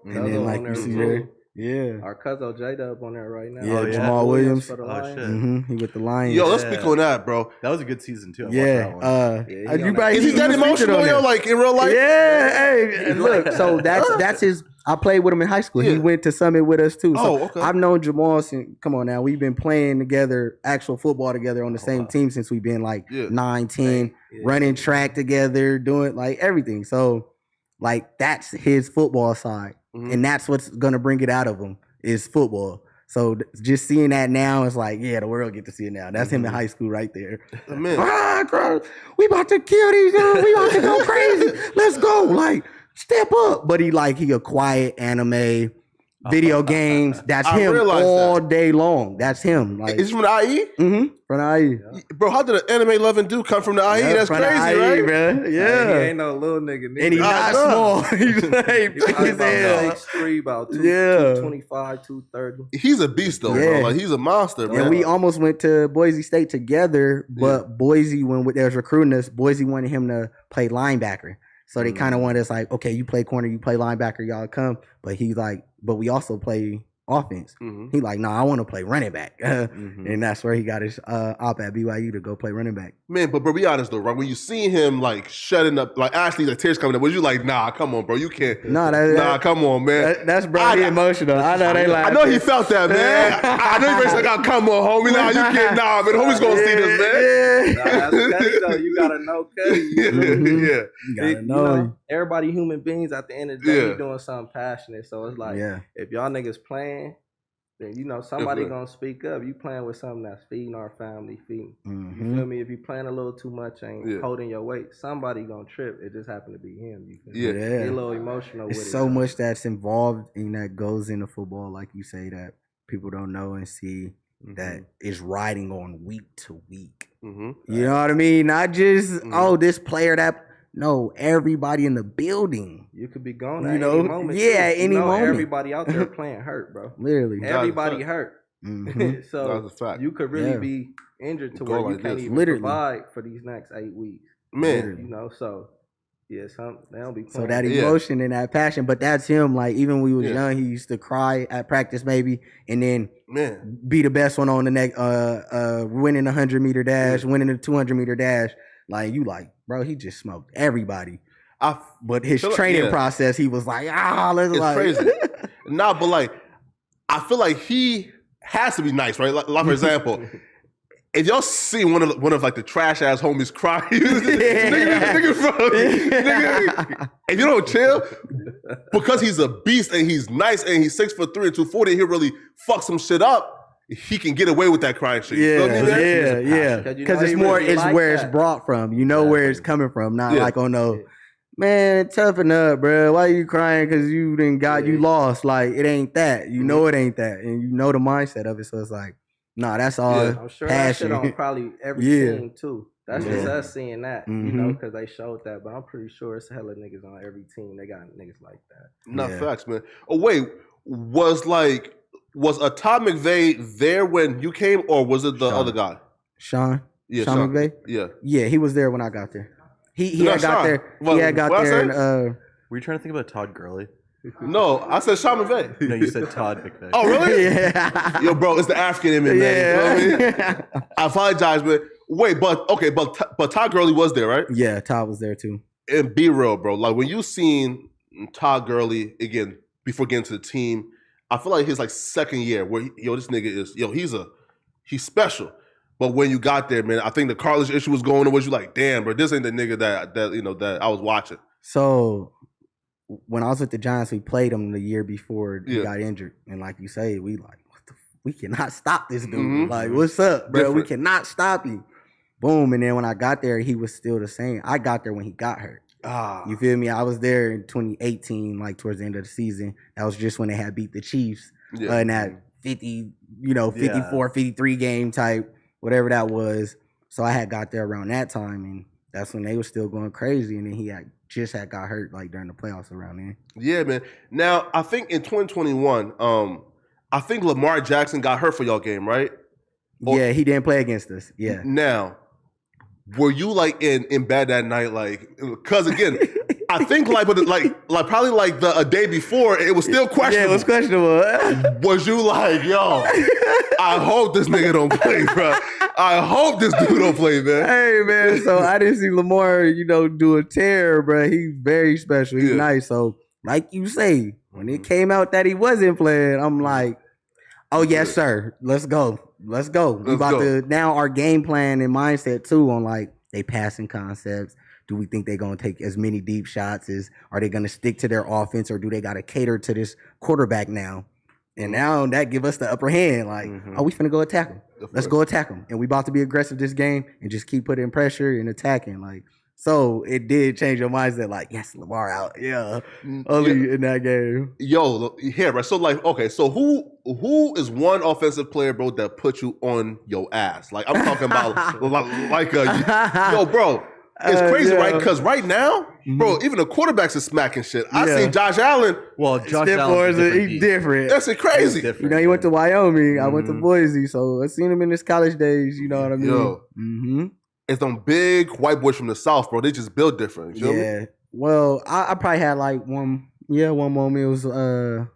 And then like you see there. Yeah. Our cousin J-Dub on there right now. Yeah, Jamal Williams. For the Lions. He with the Lions. Yo, let's speak on that, bro. That was a good season too. Is he that emotional, yo, like in real life? Yeah, hey, look, so that's his. I played with him in high school. He went to Summit with us too. So okay. I've known Jamal since. Come on now, we've been playing together, actual football together on the same team since we've been like 9, 10, running track together, doing like everything. So like that's his football side. And that's what's gonna bring it out of him is football. So just seeing that now, it's like, yeah, the world get to see it now. That's him in high school right there. Man. We about to kill these dudes. We about to go crazy. Let's go. Like, step up. But he a quiet anime, video games. That's him all day long. That's him. Like, is he from the IE? From the IE. Bro, how did an anime loving dude come from the IE? That's crazy, right? Bro. Yeah. He ain't no little nigga. And he's not small. He's like big as hell. 6'3", about 225, 230. He's a beast though, bro. Like he's a monster, man. And we almost went to Boise State together, but Boise, when they was recruiting us, Boise wanted him to play linebacker. So they kind of wanted us like, okay, you play corner, you play linebacker, y'all come. But he's like, but we also play offense. He like, no, I want to play running back. And that's where he got his op at BYU to go play running back. Man, but be honest though, right? When you see him like shutting up, like actually the tears coming up, was you like, nah, come on, bro, you can't. Nah, come on, man. That's bro, he emotional. I know they like. I know he felt that, man. I know he was like, oh, come on, homie, nah, you can't, nah, man, homie's gonna see this, man. Nah, that's Cuddy though. You gotta know Cuddy. Yeah. You gotta know. Everybody human beings at the end of the day, we doing something passionate. So it's like, if y'all niggas playing, then somebody gonna speak up. You playing with something that's feeding our family, feeding. You feel me? If you playing a little too much, ain't holding your weight, somebody gonna trip. It just happened to be him. You feel me? Get a little emotional with it. It's so much that's involved and that goes into football, like you say, that people don't know and see that is riding on week to week. You know what I mean? Not just this player that. No, everybody in the building. You could be gone at any moment. Yeah, at any moment. Everybody out there playing hurt, bro. Literally. Everybody hurt. So that's a fact. you could really be injured to where you can't even provide for these next 8 weeks. Man. So they don't be playing. So that emotion and that passion, but that's him. Like even when we was young, he used to cry at practice maybe, and then be the best one on the next winning the 100-meter dash, winning the 200-meter dash. Like you like, bro, he just smoked everybody. But his training process, he was like, it's crazy. Nah, but like, I feel like he has to be nice, right? Like for example, if y'all see one of like the trash ass homies cry, nigga, if you don't chill, because he's a beast and he's nice and he's 6'3" and 240, and he'll really fuck some shit up. He can get away with that crying shit. Yeah. Because it's more, it's where it's brought from. You know where it's coming from. Not like, oh no, Man, toughen up, bro. Why you crying? Because you you lost. Like, it ain't that. You know it ain't that. And you know the mindset of it. So it's like, nah, that's all I'm sure passion. that shit on probably every team, too. That's just us seeing that, you know, because they showed that. But I'm pretty sure it's hella niggas on every team. They got niggas like that. Not facts, man. Oh, wait. Was a Todd McVay there when you came, or was it the other guy? Sean? Yeah, Sean McVay? Yeah. Yeah, he was there when I got there. He had got there. He had got there. And, were you trying to think about Todd Gurley? No, I said Sean McVay. No, you said Todd McVay. Oh, really? Yeah. Yo, bro, it's the African in me, man. You know what I mean? I apologize, but wait, but Todd Gurley was there, right? Yeah, Todd was there too. And be real, bro. Like when you seen Todd Gurley again before getting to the team, I feel like his like second year where this nigga is he's special. But when you got there, man, I think the Carlos issue was going on. Was you like, damn, bro, this ain't the nigga that I was watching. So when I was with the Giants, we played him the year before he got injured, and like you say, we cannot stop this dude. Mm-hmm. Like, what's up, bro? Different. We cannot stop him. Boom, and then when I got there, he was still the same. I got there when he got hurt. You feel me? I was there in 2018, like towards the end of the season. That was just when they had beat the Chiefs in that 54, 53 game type. Whatever that was. So I had got there around that time, and that's when they were still going crazy. And then he just got hurt like during the playoffs around then. Yeah, man. Now, I think in 2021, I think Lamar Jackson got hurt for y'all game, right? Yeah, he didn't play against us. Yeah. Now, were you like in bed that night? Like, because again, I think probably like a day before, it was still questionable. Yeah, it was questionable. Was you like, yo, I hope this nigga don't play, bro. I hope this dude don't play, man. Hey, man. So I didn't see Lamar, do a tear, bro. He's very special. He's nice. So, like you say, when it came out that he wasn't playing, I'm like, oh, yes, sir. Let's go. We about to now our game plan and mindset too on like they passing concepts. Do we think they're gonna take as many deep shots? Are they gonna stick to their offense, or do they gotta cater to this quarterback now? And now that give us the upper hand. Like, we finna go attack him. Let's go attack him. And we about to be aggressive this game and just keep putting pressure and attacking. Like, so it did change your mindset. Like, yes, Lamar out. Yeah, only in that game. Yo, here, right? So like, okay, so who is one offensive player, bro, that put you on your ass? Like, I'm talking about yo, bro. It's crazy, right? Because right now, bro, even the quarterbacks is smacking shit. I seen Josh Allen. Well, Josh Allen he's different. That's crazy. He went to Wyoming. I went to Boise, so I seen him in his college days. You know what I mean? Yo, it's them big white boys from the South, bro. They just build different. You feel me? Well, I probably had like one moment. It was a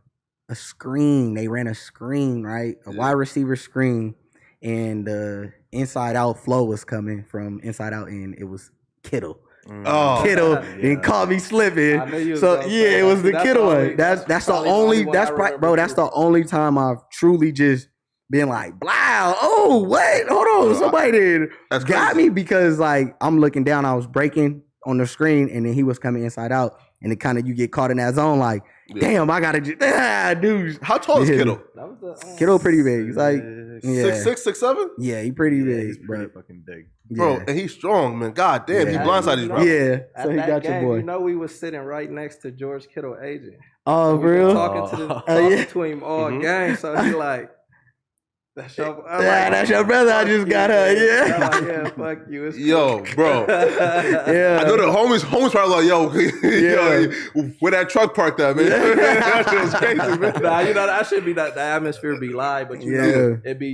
screen. They ran a screen, right? A wide receiver screen, and the inside out flow was coming from inside out, and it was Ceetle. Ceetle and caught me slipping. So it was the Ceetle one. That's the only. That's the only time I've truly just been like, wow, oh wait, hold on, somebody did got me, because like I'm looking down, I was breaking on the screen, and then he was coming inside out, and it kind of you get caught in that zone, like, damn, I gotta dude. How tall is Ceetle? Ceetle pretty big. He's like 6'6", 6'7"? Yeah, he pretty big. He's pretty fucking big. Bro, and he's strong, man. God damn, he blindsided his brother. Yeah, so he got your boy. We was sitting right next to George Kittle agent. Oh, for real? Talking to him all game, so he like, that's your brother. I just got her. Yeah, fuck you. It's yo, bro. I know the homies probably like, yo, where that truck parked at, man. That shit was crazy, man. Nah, that should be the atmosphere be live, but know, it be,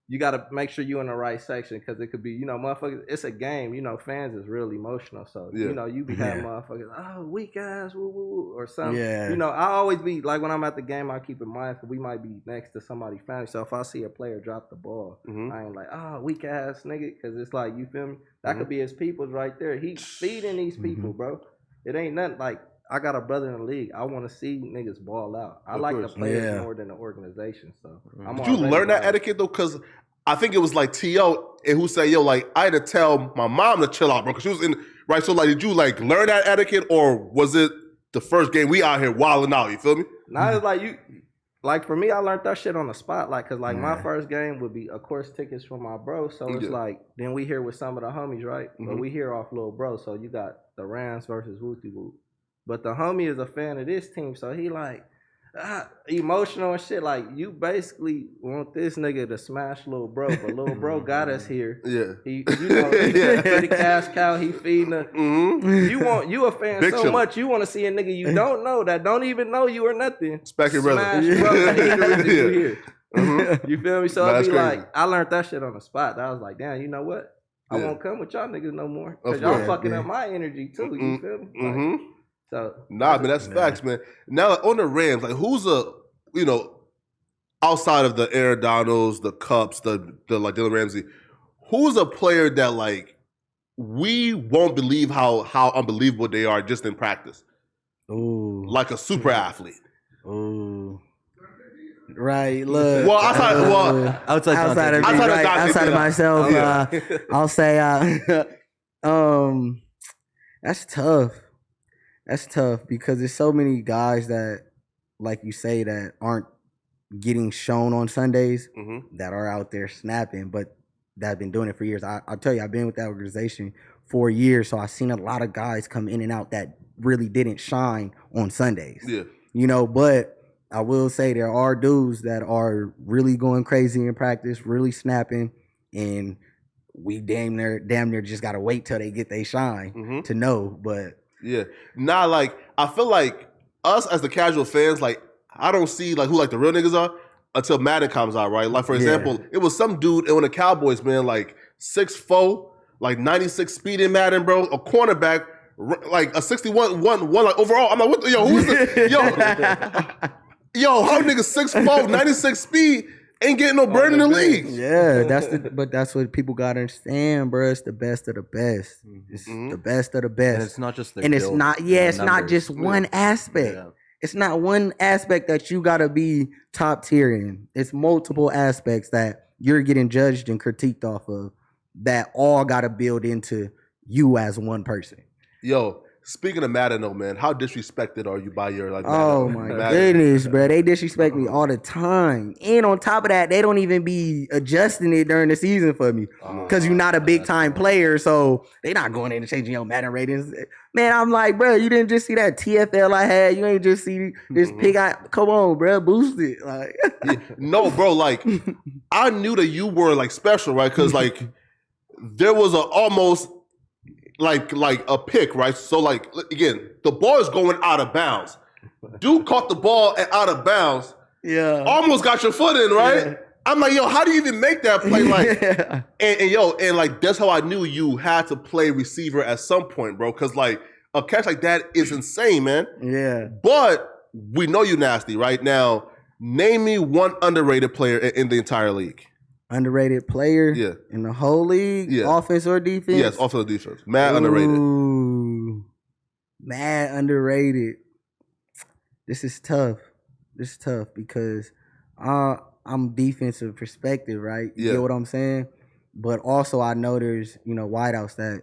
you got to make sure you in the right section, because it could be, motherfuckers, it's a game, fans is real emotional. So, you be having motherfuckers, oh, weak ass, woo, woo, woo, or something. Yeah. I always be, like, when I'm at the game, I keep in mind, because we might be next to somebody's family. So if I see a player drop the ball, I ain't like, oh, weak ass nigga, because it's like, you feel me? That could be his people's right there. He's feeding these people, bro. It ain't nothing like, I got a brother in the league. I want to see niggas ball out. I like the players more than the organization. So did you learn that etiquette though? Because I think it was like T.O. who said, yo, like, I had to tell my mom to chill out, bro, because she was in, right? So, like, did you, like, learn that etiquette, or was it the first game we out here wilding out, you feel me? Now it's like, like for me, I learned that shit on the spot. Like, cause like my first game would be, of course, tickets from my bro. So it's like, then we here with some of the homies, right? But we here off little bro. So you got the Rams versus Wooty Woo. But the homie is a fan of this team, so he like emotional and shit. Like, you basically want this nigga to smash little bro, but little bro got us here. Yeah, he the cash cow. He feeding the. You a fan Big so much. You want to see a nigga you don't know that don't even know you or nothing. Respect your brother. Here. You feel me? So it'd be like, I learned that shit on the spot. I was like, damn, you know what? I won't come with y'all niggas no more because y'all fucking up my energy too. You feel me? Like, so, man, that's facts, man. Now on the Rams, like who's outside of the Aaron Donalds, the Cups, the like Dylan Ramsey, who's a player that like we won't believe how unbelievable they are just in practice? Ooh, like a super athlete. Ooh. Right, look. Well, outside of myself, I'll say, that's tough. That's tough because there's so many guys that, like you say, that aren't getting shown on Sundays that are out there snapping, but that have been doing it for years. I'll tell you, I've been with that organization for years, so I've seen a lot of guys come in and out that really didn't shine on Sundays. Yeah, but I will say there are dudes that are really going crazy in practice, really snapping, and we damn near just gotta wait till they get their shine to know. But yeah, like I feel like us as the casual fans, like I don't see like who like the real niggas are until Madden comes out, right? Like for example, it was some dude on the Cowboys, man, like 6'4", like 96 speed in Madden, bro, a cornerback, like a 61 1 like overall. I'm like, what? Yo, who's the yo, how niggas 6'4", 96 speed ain't getting no burn in the league. Yeah, that's what people gotta understand, bro. It's the best of the best. It's the best of the best. And it's not just their it's not just one aspect. Yeah. It's not one aspect that you gotta be top tier in. It's multiple aspects that you're getting judged and critiqued off of that all gotta build into you as one person. Yo, speaking of Madden, though, man, how disrespected are you by your like? Oh my goodness, bro! They disrespect me all the time, and on top of that, they don't even be adjusting it during the season for me because you're not a big time player, so they not going in and changing your Madden ratings. Man, I'm like, bro, you didn't just see that TFL I had. You ain't just see this pig. Come on, bro, boost it. Like, no, bro, like I knew that you were like special, right? Because like there was almost. Like a pick, right? So like again, the ball is going out of bounds. Dude caught the ball and out of bounds. Yeah, almost got your foot in, right? Yeah. I'm like, yo, how do you even make that play? Like, and like that's how I knew you had to play receiver at some point, bro. Because like a catch like that is insane, man. Yeah. But we know you nasty, right? Now, name me one underrated player in the entire league. Underrated player in the whole league, offense or defense? Yes, offense or defense. Mad underrated. Mad underrated. This is tough because I'm defensive perspective, right? You get what I'm saying? But also I know there's, wideouts that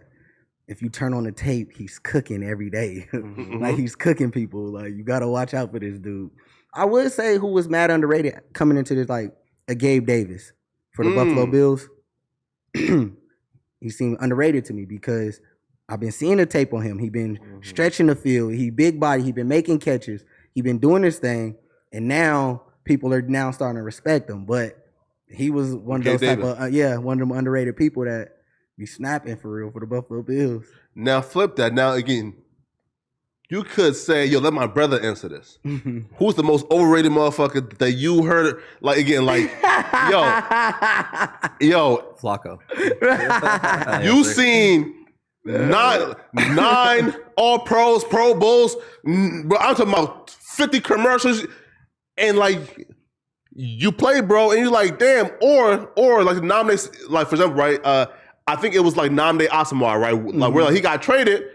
if you turn on the tape, he's cooking every day. Like he's cooking people. Like you gotta watch out for this dude. I would say who was mad underrated coming into this, like a Gabe Davis. For the Buffalo Bills, he seemed underrated to me because I've been seeing the tape on him. He been stretching the field. He big body. He been making catches. He been doing this thing, and now people are now starting to respect him. But he was one of those type of one of them underrated people that be snapping for real for the Buffalo Bills. Now flip that. Now again, you could say, yo, let my brother answer this. Who's the most overrated motherfucker that you heard? Like, again, like, yo. Flakko. You seen nine All-Pros, Pro Bowls. Bro, I'm talking about 50 commercials. And, like, you play, bro, and you're like, damn. Or like, nominate, like, for example, right? I think it was, like, Nnamdi Asomugha, right? Like, where like, he got traded.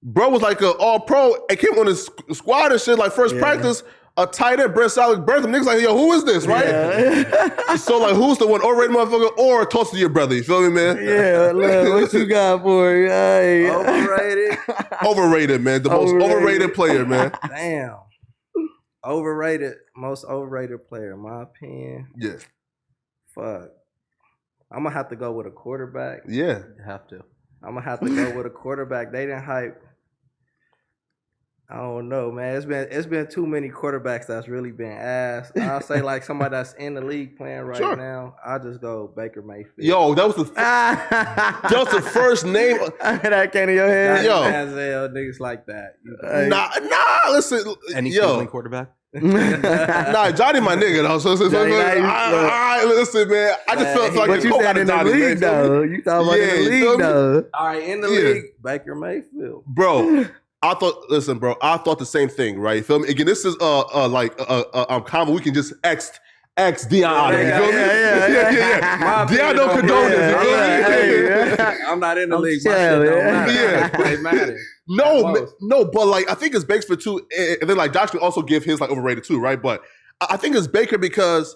Bro was like an all-pro and came on his squad and shit, like first practice, a tight end, Brent Salek, Bertham. Niggas like, yo, who is this, right? Yeah. So like, who's the one overrated motherfucker or toss to your brother, you feel me, man? Yeah, look, what you got for it? Overrated? Overrated, man. The most overrated player, man. Damn. most overrated player, in my opinion. Yeah. Fuck. I'm gonna have to go with a quarterback. Yeah. You have to. I'm gonna have to go with a quarterback. They didn't hype. I don't know, man. It's been too many quarterbacks that's really been asked. I'll say like somebody that's in the league playing right now. I'll just go Baker Mayfield. Yo, that was the first name. That came in your head. Yo, niggas like that. Nah. Listen, Any Cleveland quarterback? Nah, Johnny, my nigga though. So listen, man. I just felt like but you said in the league though. You thought about in the league though. All right, in the league, Baker Mayfield, bro. I thought the same thing, right? You feel me? Again, this is combo. We can just X Deion out of it. You feel me? Yeah. Deion don't condone this. I'm not in the league. It matters. No, but like I think it's Baker for two, and then like Josh can also give his like overrated too, right? But I think it's Baker because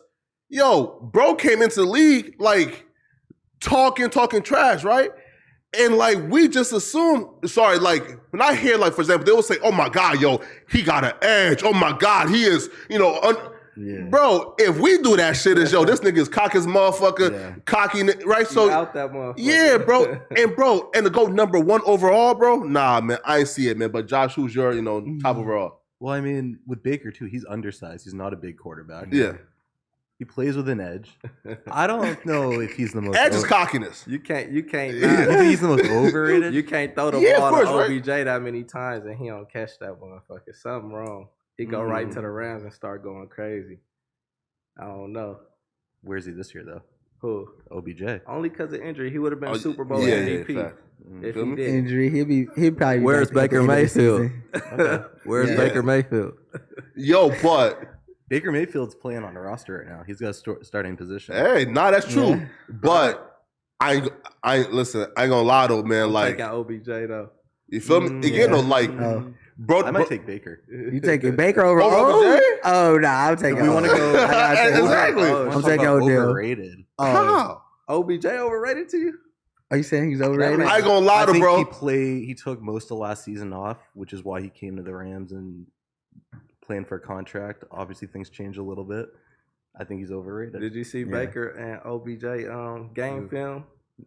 bro came into the league like talking trash, right? And like we just assume, like when I hear like for example, they will say, "Oh my God, he got an edge. Oh my God, he is, bro." If we do that shit, is this nigga is cocky as motherfucker, cocky, right? So out that motherfucker. Yeah, bro, and to go number 1 overall, bro. Nah, man, I ain't see it, man. But Josh, who's your top overall? Well, I mean, with Baker too, he's undersized. He's not a big quarterback. Yeah. He plays with an edge. I don't know if he's the most... Edge is cockiness. You can't You think he's the most overrated? You can't throw the ball to OBJ that many times and he don't catch that motherfucker. Something wrong. He go right to the Rams and start going crazy. I don't know. Where's he this year, though? Who? OBJ. Only because of injury. He would have been Super Bowl MVP. If he did. Injury, he'd probably... Where's Baker Mayfield? Okay. Where's Baker Mayfield? But... Baker Mayfield's playing on the roster right now. He's got a starting position. Hey, that's true. Yeah. But I listen. I ain't gonna lie though, man. Like taking OBJ though. You feel me? Again, bro. I might take Baker. You taking Baker over OBJ? Oh no, I'm taking. We want to go. Exactly. I'm taking Odell. Overrated. How? OBJ overrated to you? Are you saying he's overrated? I ain't gonna lie to bro. He took most of last season off, which is why he came to the Rams and playing for a contract. Obviously, things change a little bit. I think he's overrated. Did you see Baker and OBJ game film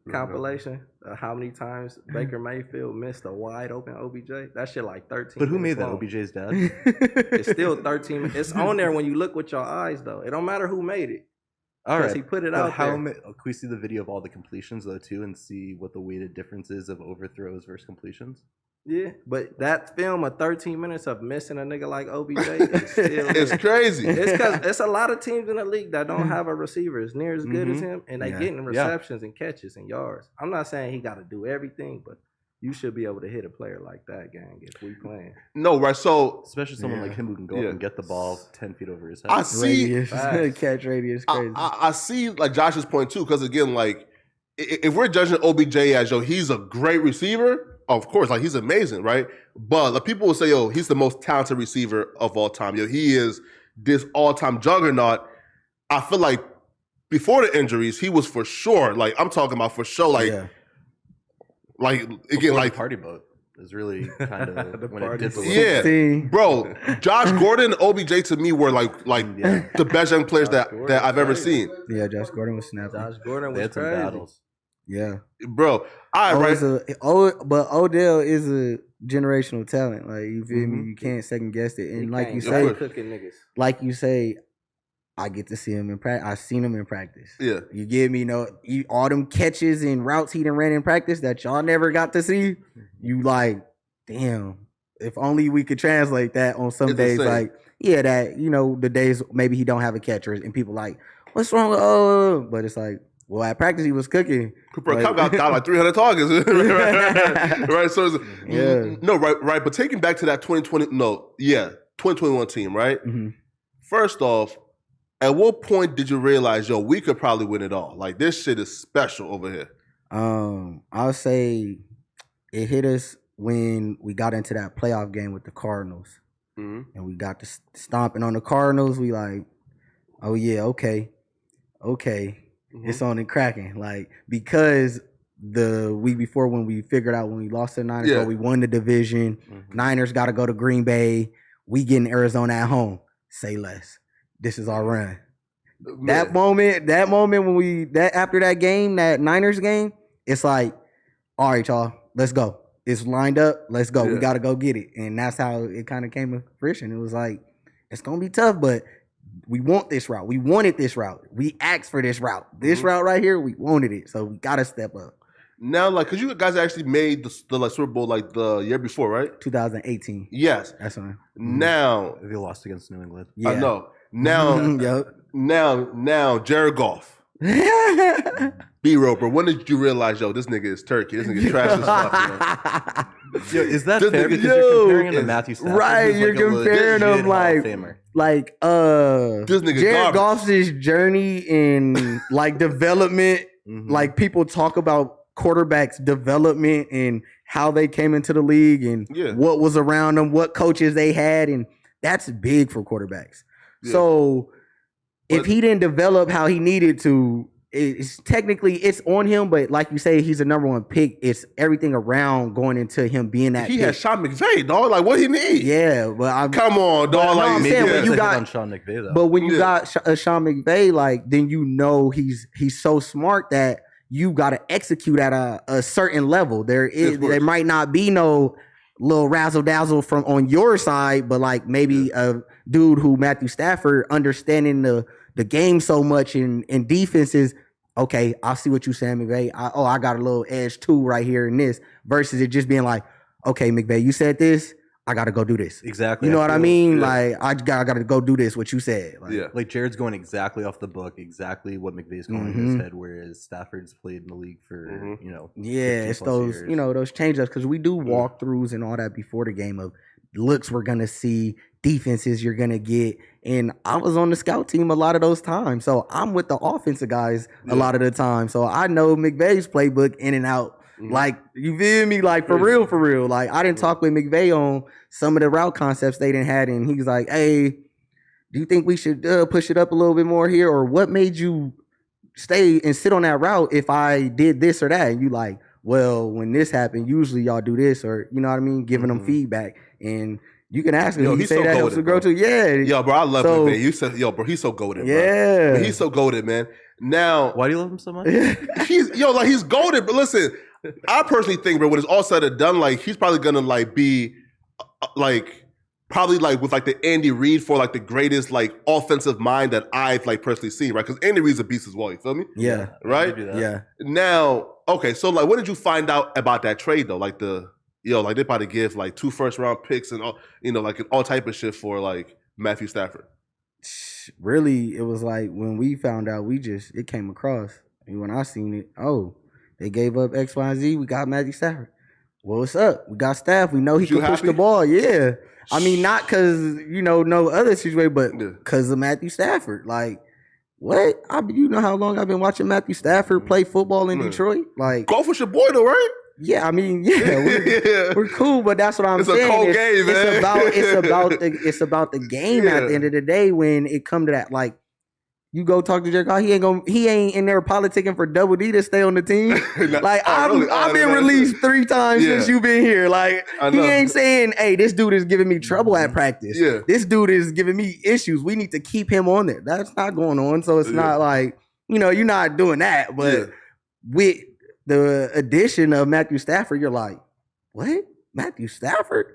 compilation? How many times Baker Mayfield missed a wide open OBJ? That shit like 13. But who made that? OBJ's dad? It's still 13. It's on there when you look with your eyes, though. It don't matter who made it. All right. He put it out there. Can we see the video of all the completions, though, too, and see what the weighted difference is of overthrows versus completions? Yeah, but that film of 13 minutes of missing a nigga like OBJ is still... It's crazy. It's because it's a lot of teams in the league that don't have a receiver as near as good as him, and they getting receptions and catches and yards. I'm not saying he got to do everything, but you should be able to hit a player like that, gang, if we playing. No, right, so... Especially someone like him who can go up and get the ball 10 feet over his head. I see... Catch radius crazy. I see, like, Josh's point, too, because, again, like, if we're judging OBJ as, he's a great receiver... Of course, like he's amazing, right? But like, people will say, he's the most talented receiver of all time. He is this all-time juggernaut. I feel like before the injuries, he was for sure. Like I'm talking about for sure. Like again, before like the party boat is really kind of when it dipped a little. Yeah, bro. Josh Gordon, and OBJ to me were like the best young players that I've ever seen. Yeah, Josh Gordon was snapping. Josh Gordon was crazy. Battles. Yeah, bro. But Odell is a generational talent. Like you feel me? You can't second guess it. And like you say, cooking niggas. Like you say, I get to see him in practice. I've seen him in practice. Yeah, you give me all them catches and routes he done ran in practice that y'all never got to see. You like, damn. If only we could translate that on some days. Insane. Like, that the days maybe he don't have a catcher and people like, what's wrong with but it's like. Well, at practice he was cooking. Cooper Kupp got like 300 targets, right? So right. But taking back to that 2021 team, right? Mm-hmm. First off, at what point did you realize, we could probably win it all? Like this shit is special over here. I'll say it hit us when we got into that playoff game with the Cardinals, and we got to stomping on the Cardinals. We like, oh yeah, okay. It's on and cracking. Like, because the week before when we figured out when we lost to the Niners, we won the division. Niners got to go to Green Bay. We getting Arizona at home. say less. This is our run. Man. That moment when after that game, that Niners game, it's like, all right, y'all, let's go. It's lined up. Let's go. We got to go get it. And that's how it kind of came to fruition. It was like, it's going to be tough, but we want this route. We wanted this route. We asked for this route. This route right here, we wanted it. So we got to step up. Now, like, because you guys actually made the like Super Bowl like the year before, right? 2018. Yes. That's right. Now. They lost against New England. Yeah. I know. Now, now, Jared Goff. B. Roper, when did you realize, yo, this nigga is turkey? This nigga trash as fuck, Yo, is that This fair? nigga- Because you're comparing him to is- Matthew Stafford. Right, who's you're like a comparing legit him Hall of like Famer. This nigga Jared garbage. Goff's journey in like development. Like people talk about quarterbacks' development and how they came into the league and what was around them, what coaches they had, and that's big for quarterbacks. Yeah. So if he didn't develop how he needed to, it's technically it's on him, but like you say, he's a number one pick. It's everything around going into him being that He pick. had Sean McVay, dog. Like, what he need? Yeah, but Come on, dog. no, Like, I'm saying when you got on Sean McVay though. But when you got Sean McVay, like then you know he's so smart that you got to execute at a certain level. There might not be no little razzle dazzle from on your side, but like maybe a dude who Matthew Stafford understanding the game so much in defenses. Okay, I'll see what you saying, McVay. I got a little edge too right here in this versus it just being like, okay, McVay, you said this. I got to go do this. Exactly. You know what I mean? Yeah. Like, I got to go do this, what you said. Like, Like, Jared's going exactly off the book, exactly what McVay's going in his head, whereas Stafford's played in the league for, yeah, 15 it's plus those, years. those change-ups because we do walkthroughs and all that before the game of looks we're going to see, defenses you're going to get. And I was on the scout team a lot of those times. So I'm with the offensive guys a lot of the time. So I know McVay's playbook in and out. Like, you feel me? Like, for real. Like, I didn't talk with McVay on some of the route concepts they didn't had. And he was like, hey, do you think we should push it up a little bit more here? Or what made you stay and sit on that route if I did this or that? And you like, well, when this happened, usually y'all do this or, you know what I mean? Giving them feedback. And you can ask him, Yo, he he's say so that helps goated, to grow bro. too. Yeah. Yo, bro, I love So- McVay. You said, yo, bro, he's so goated, Yeah. bro. He's so goated, man. Now, Why do you love him so much? he's goated, but listen, I personally think, bro, when it's all said and done, like, he's probably gonna like be probably like with like the Andy Reid for like the greatest like offensive mind that I've like personally seen, right? Because Andy Reid's a beast as well, you feel me? Yeah. Right? Yeah. Now, okay, so like, when did you find out about that trade though? Like like they probably give like 2 first-round picks and all, like all type of shit for like Matthew Stafford. Really, it was like when we found out, it came across. And when I seen it, they gave up X, Y, and Z. We got Matthew Stafford. Well, what's up? We got Staff. We know he You can push happy? the ball. Yeah. I mean, not because, no other situation, but because of Matthew Stafford. Like, what? You know how long I've been watching Matthew Stafford play football in Detroit? Like, Golf with your boy though, right? yeah, I mean, we're cool, but that's what I'm It's saying. a cold game, man. It's about the game at the end of the day when it come to that. Like, you go talk to Jared Goff, he ain't in there politicking for Double D to stay on the team. Like, I've been released 3 times since you've been here. Like, he ain't saying, hey, this dude is giving me trouble at practice. Yeah. This dude is giving me issues. We need to keep him on there. That's not going on. So it's not like, you're not doing that. But with the addition of Matthew Stafford, you're like, what? Matthew Stafford?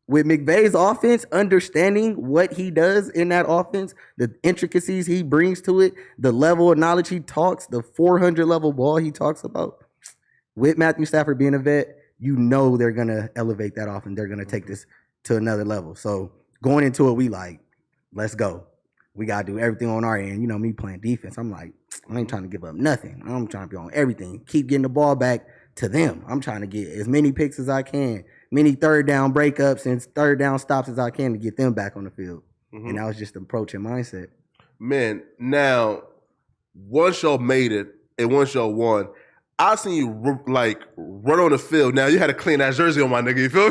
With McVay's offense, understanding what he does in that offense, the intricacies he brings to it, the level of knowledge he talks, the 400 level ball he talks about, with Matthew Stafford being a vet, they're going to elevate that offense. They're going to take this to another level. So going into it, we like, let's go. We got to do everything on our end. Me playing defense, I'm like, I ain't trying to give up nothing. I'm trying to be on everything. Keep getting the ball back to them. I'm trying to get as many picks as I can, many third down breakups and third down stops as I can to get them back on the field. And that was just the approach and mindset. Man, now, once y'all made it and once y'all won, I seen you run on the field. Now, you had a clean ass jersey on, my nigga. You feel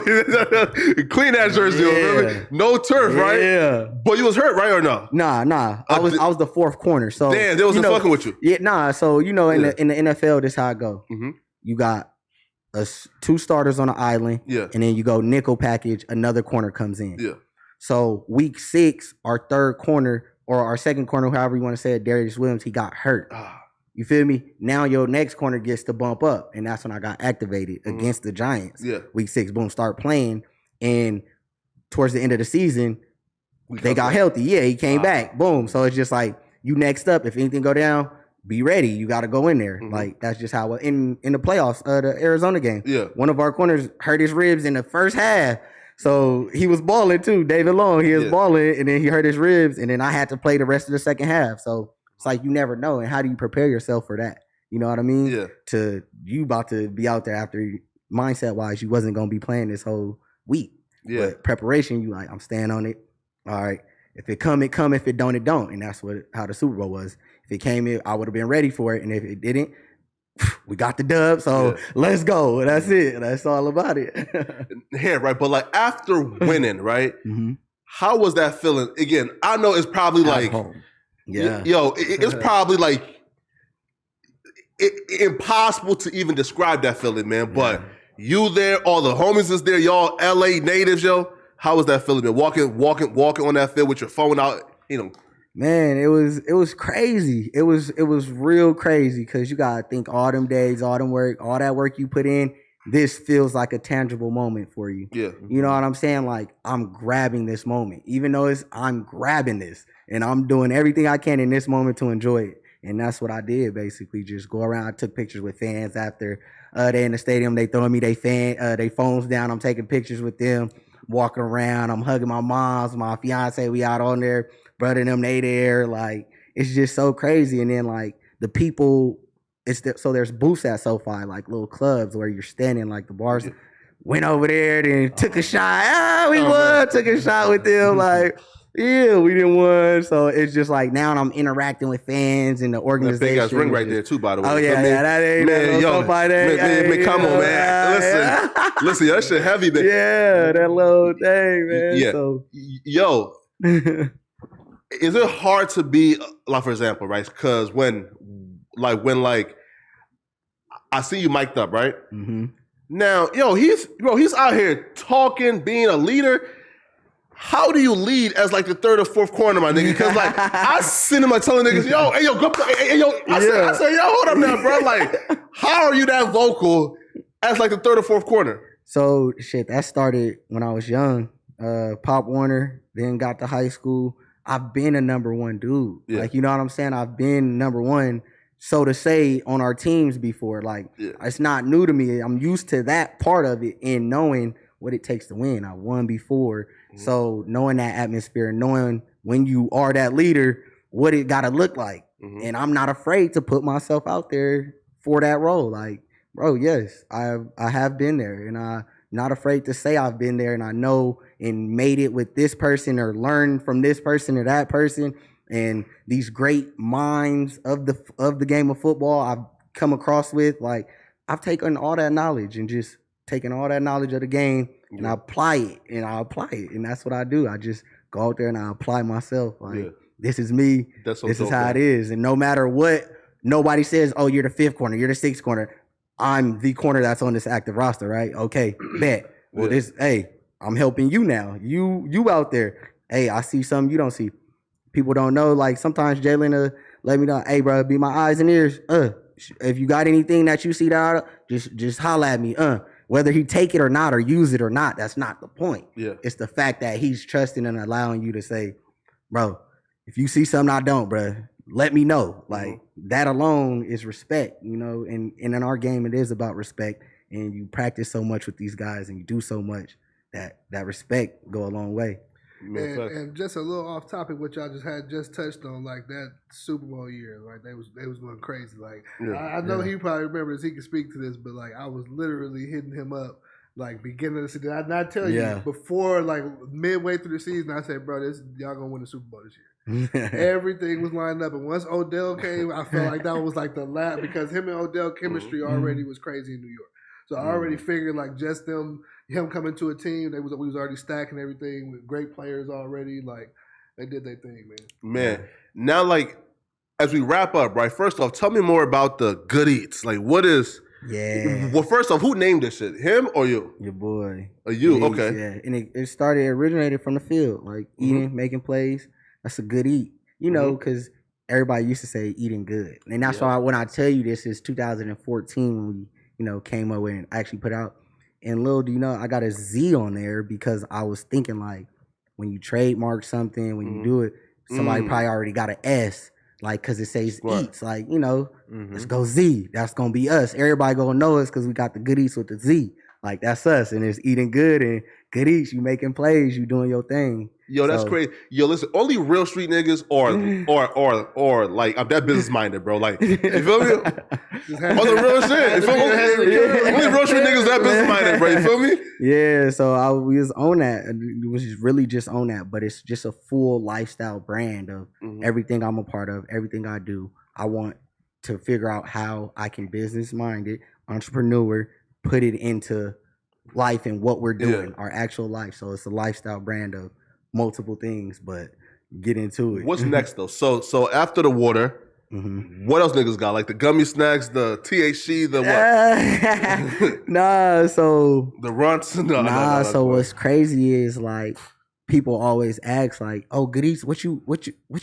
me? Clean ass jersey on, feel me? No turf, right? Yeah. But you was hurt, right, or no? Nah. I was the 4th corner. So damn, they wasn't fucking with you. Yeah, nah. So in the NFL, this how it go. You got 2 starters on the island, and then you go nickel package. Another corner comes in. Yeah. So week 6, our third corner or our second corner, however you want to say it, Darius Williams, he got hurt. You feel me? Now your next corner gets to bump up, and that's when I got activated against the Giants. Yeah. Week 6, boom, start playing, and towards the end of the season, they got healthy. Yeah, he came back. Boom. So it's just like, you next up. If anything go down, be ready. You got to go in there. Like, that's just how in the playoffs, the Arizona game. Yeah. One of our corners hurt his ribs in the first half. So he was balling too. David Long, he was balling, and then he hurt his ribs, and then I had to play the rest of the second half. So it's like, you never know. And how do you prepare yourself for that? You know what I mean? Yeah. You about to be out there after, mindset wise, you wasn't going to be playing this whole week. Yeah. But preparation, you like, I'm staying on it. All right. If it come, it come. If it don't, it don't. And that's how the Super Bowl was. If it came in, I would have been ready for it. And if it didn't, we got the dub. So let's go. That's it. That's all about it. Yeah, right. But like, after winning, right? How was that feeling? Again, I know it's probably like, it's probably like impossible to even describe that feeling, man. But you there, all the homies is there, y'all LA natives, yo. How was that feeling, man? Walking on that field with your phone out, you know. Man, it was crazy. It was real crazy, because you gotta think all them days, all that work you put in, this feels like a tangible moment for you. Yeah. You know what I'm saying? Like, I'm grabbing this moment. Even though I'm grabbing this, and I'm doing everything I can in this moment to enjoy it. And that's what I did, basically. Just go around. I took pictures with fans after they in the stadium. They throwing me they phones down. I'm taking pictures with them, walking around. I'm hugging my moms, my fiance. We out on there. Brother and them, they there. Like, it's just so crazy. And then, like, the people, so there's booths at SoFi, like little clubs where you're standing, like the bars. Went over there, then took a shot. We won. Took a shot with them. Like, yeah, we didn't win. So it's just like, now I'm interacting with fans and the organization. That big ass ring right there too, by the way. Oh yeah, that ain't man, come on, man. Listen, that shit heavy, man. Yeah, that little thing, man. Yeah, so. Yo, is it hard to be like, for example, right? Because when I see you mic'd up, right? Now, he's out here talking, being a leader. How do you lead as like the third or fourth corner, my nigga? Because like, I seen him like telling niggas, go play. I said, hold up now, bro. Like, how are you that vocal as like the third or fourth corner? So shit, that started when I was young. Pop Warner, then got to high school. I've been a number one dude. Yeah. Like, you know what I'm saying? I've been number one, so to say, on our teams before. Like, it's not new to me. I'm used to that part of it and knowing what it takes to win. I won before. So knowing that atmosphere, knowing when you are that leader, what it got to look like. And I'm not afraid to put myself out there for that role. Like, bro, yes, I have been there, and I'm not afraid to say I've been there, and I know and made it with this person or learned from this person or that person, and these great minds of the game of football I've come across with. Like, I've taken all that knowledge and just taken all that knowledge of the game and I apply it, and that's what I do. I just go out there and I apply myself. Like, this is me. This is how it is. And no matter what, nobody says, oh, you're the fifth corner, you're the sixth corner. I'm the corner that's on this active roster, right? Okay, bet. Well, I'm helping you now. You out there. Hey, I see something you don't see. People don't know. Like, sometimes Jalen let me know, hey, bro, be my eyes and ears. If you got anything that you see that, just holla at me. Whether he take it or not or use it or not, that's not the point. Yeah. It's the fact that he's trusting and allowing you to say, bro, if you see something I don't, bro, let me know. Like, that alone is respect, and in our game, it is about respect. And you practice so much with these guys and you do so much that respect go a long way. And just a little off topic, which I just touched on, like that Super Bowl year, like they was going crazy. Like, I know he probably remembers, he can speak to this, but like, I was literally hitting him up like beginning of the season. Did I not tell you before, like midway through the season, I said, bro, y'all gonna win the Super Bowl this year. Everything was lined up, and once Odell came, I felt like that was like the last, because him and Odell chemistry already was crazy in New York. So I already figured, like, just him coming to a team, we was already stacking everything with great players already. Like, they did their thing, man. Man, now, like, as we wrap up, right? First off, tell me more about the good eats. Like, what is Yeah. Well, first off, who named this shit? Him or you? Your boy. Or you? Eatz, Okay. Yeah, and it originated from the field, like eating, making plays. That's a good eat, you know, because everybody used to say eating good, and that's why when I tell you this is 2014 when we, you know, came up with it and actually put out. And little do you know, I got a Z on there because I was thinking like when you trademark something, when you do it, somebody probably already got an S. Like, cause it says Eatz, like, you know, let's go Z. That's gonna be us. Everybody gonna know us because we got the good eats with the Z. Like, that's us. And it's eating good and good eats. You making plays, you doing your thing. Yo, that's crazy. Yo, listen, only real street niggas or like I'm that business minded, bro. Like, you feel me? On the real shit. You feel me? Only real street niggas that business minded, bro. You feel me? Yeah, so we was on that. It was just really just on that, but it's just a full lifestyle brand of everything I'm a part of, everything I do. I want to figure out how I can business minded, entrepreneur, put it into life and what we're doing, our actual life. So it's a lifestyle brand of multiple things, but get into it. What's next though? So after the water, what else niggas got? Like the gummy snacks, the THC, the what? Nah, so the runts. So what's crazy is like people always ask like, "Oh, Good Eats, what you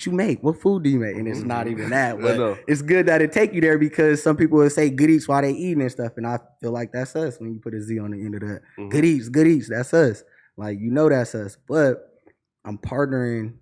make? What food do you make?" And it's not even that, but it's good that it take you there because some people will say Good Eats while they eating and stuff, and I feel like that's us when you put a Z on the end of that. Good Eats, that's us. Like, you know, that's us, but I'm partnering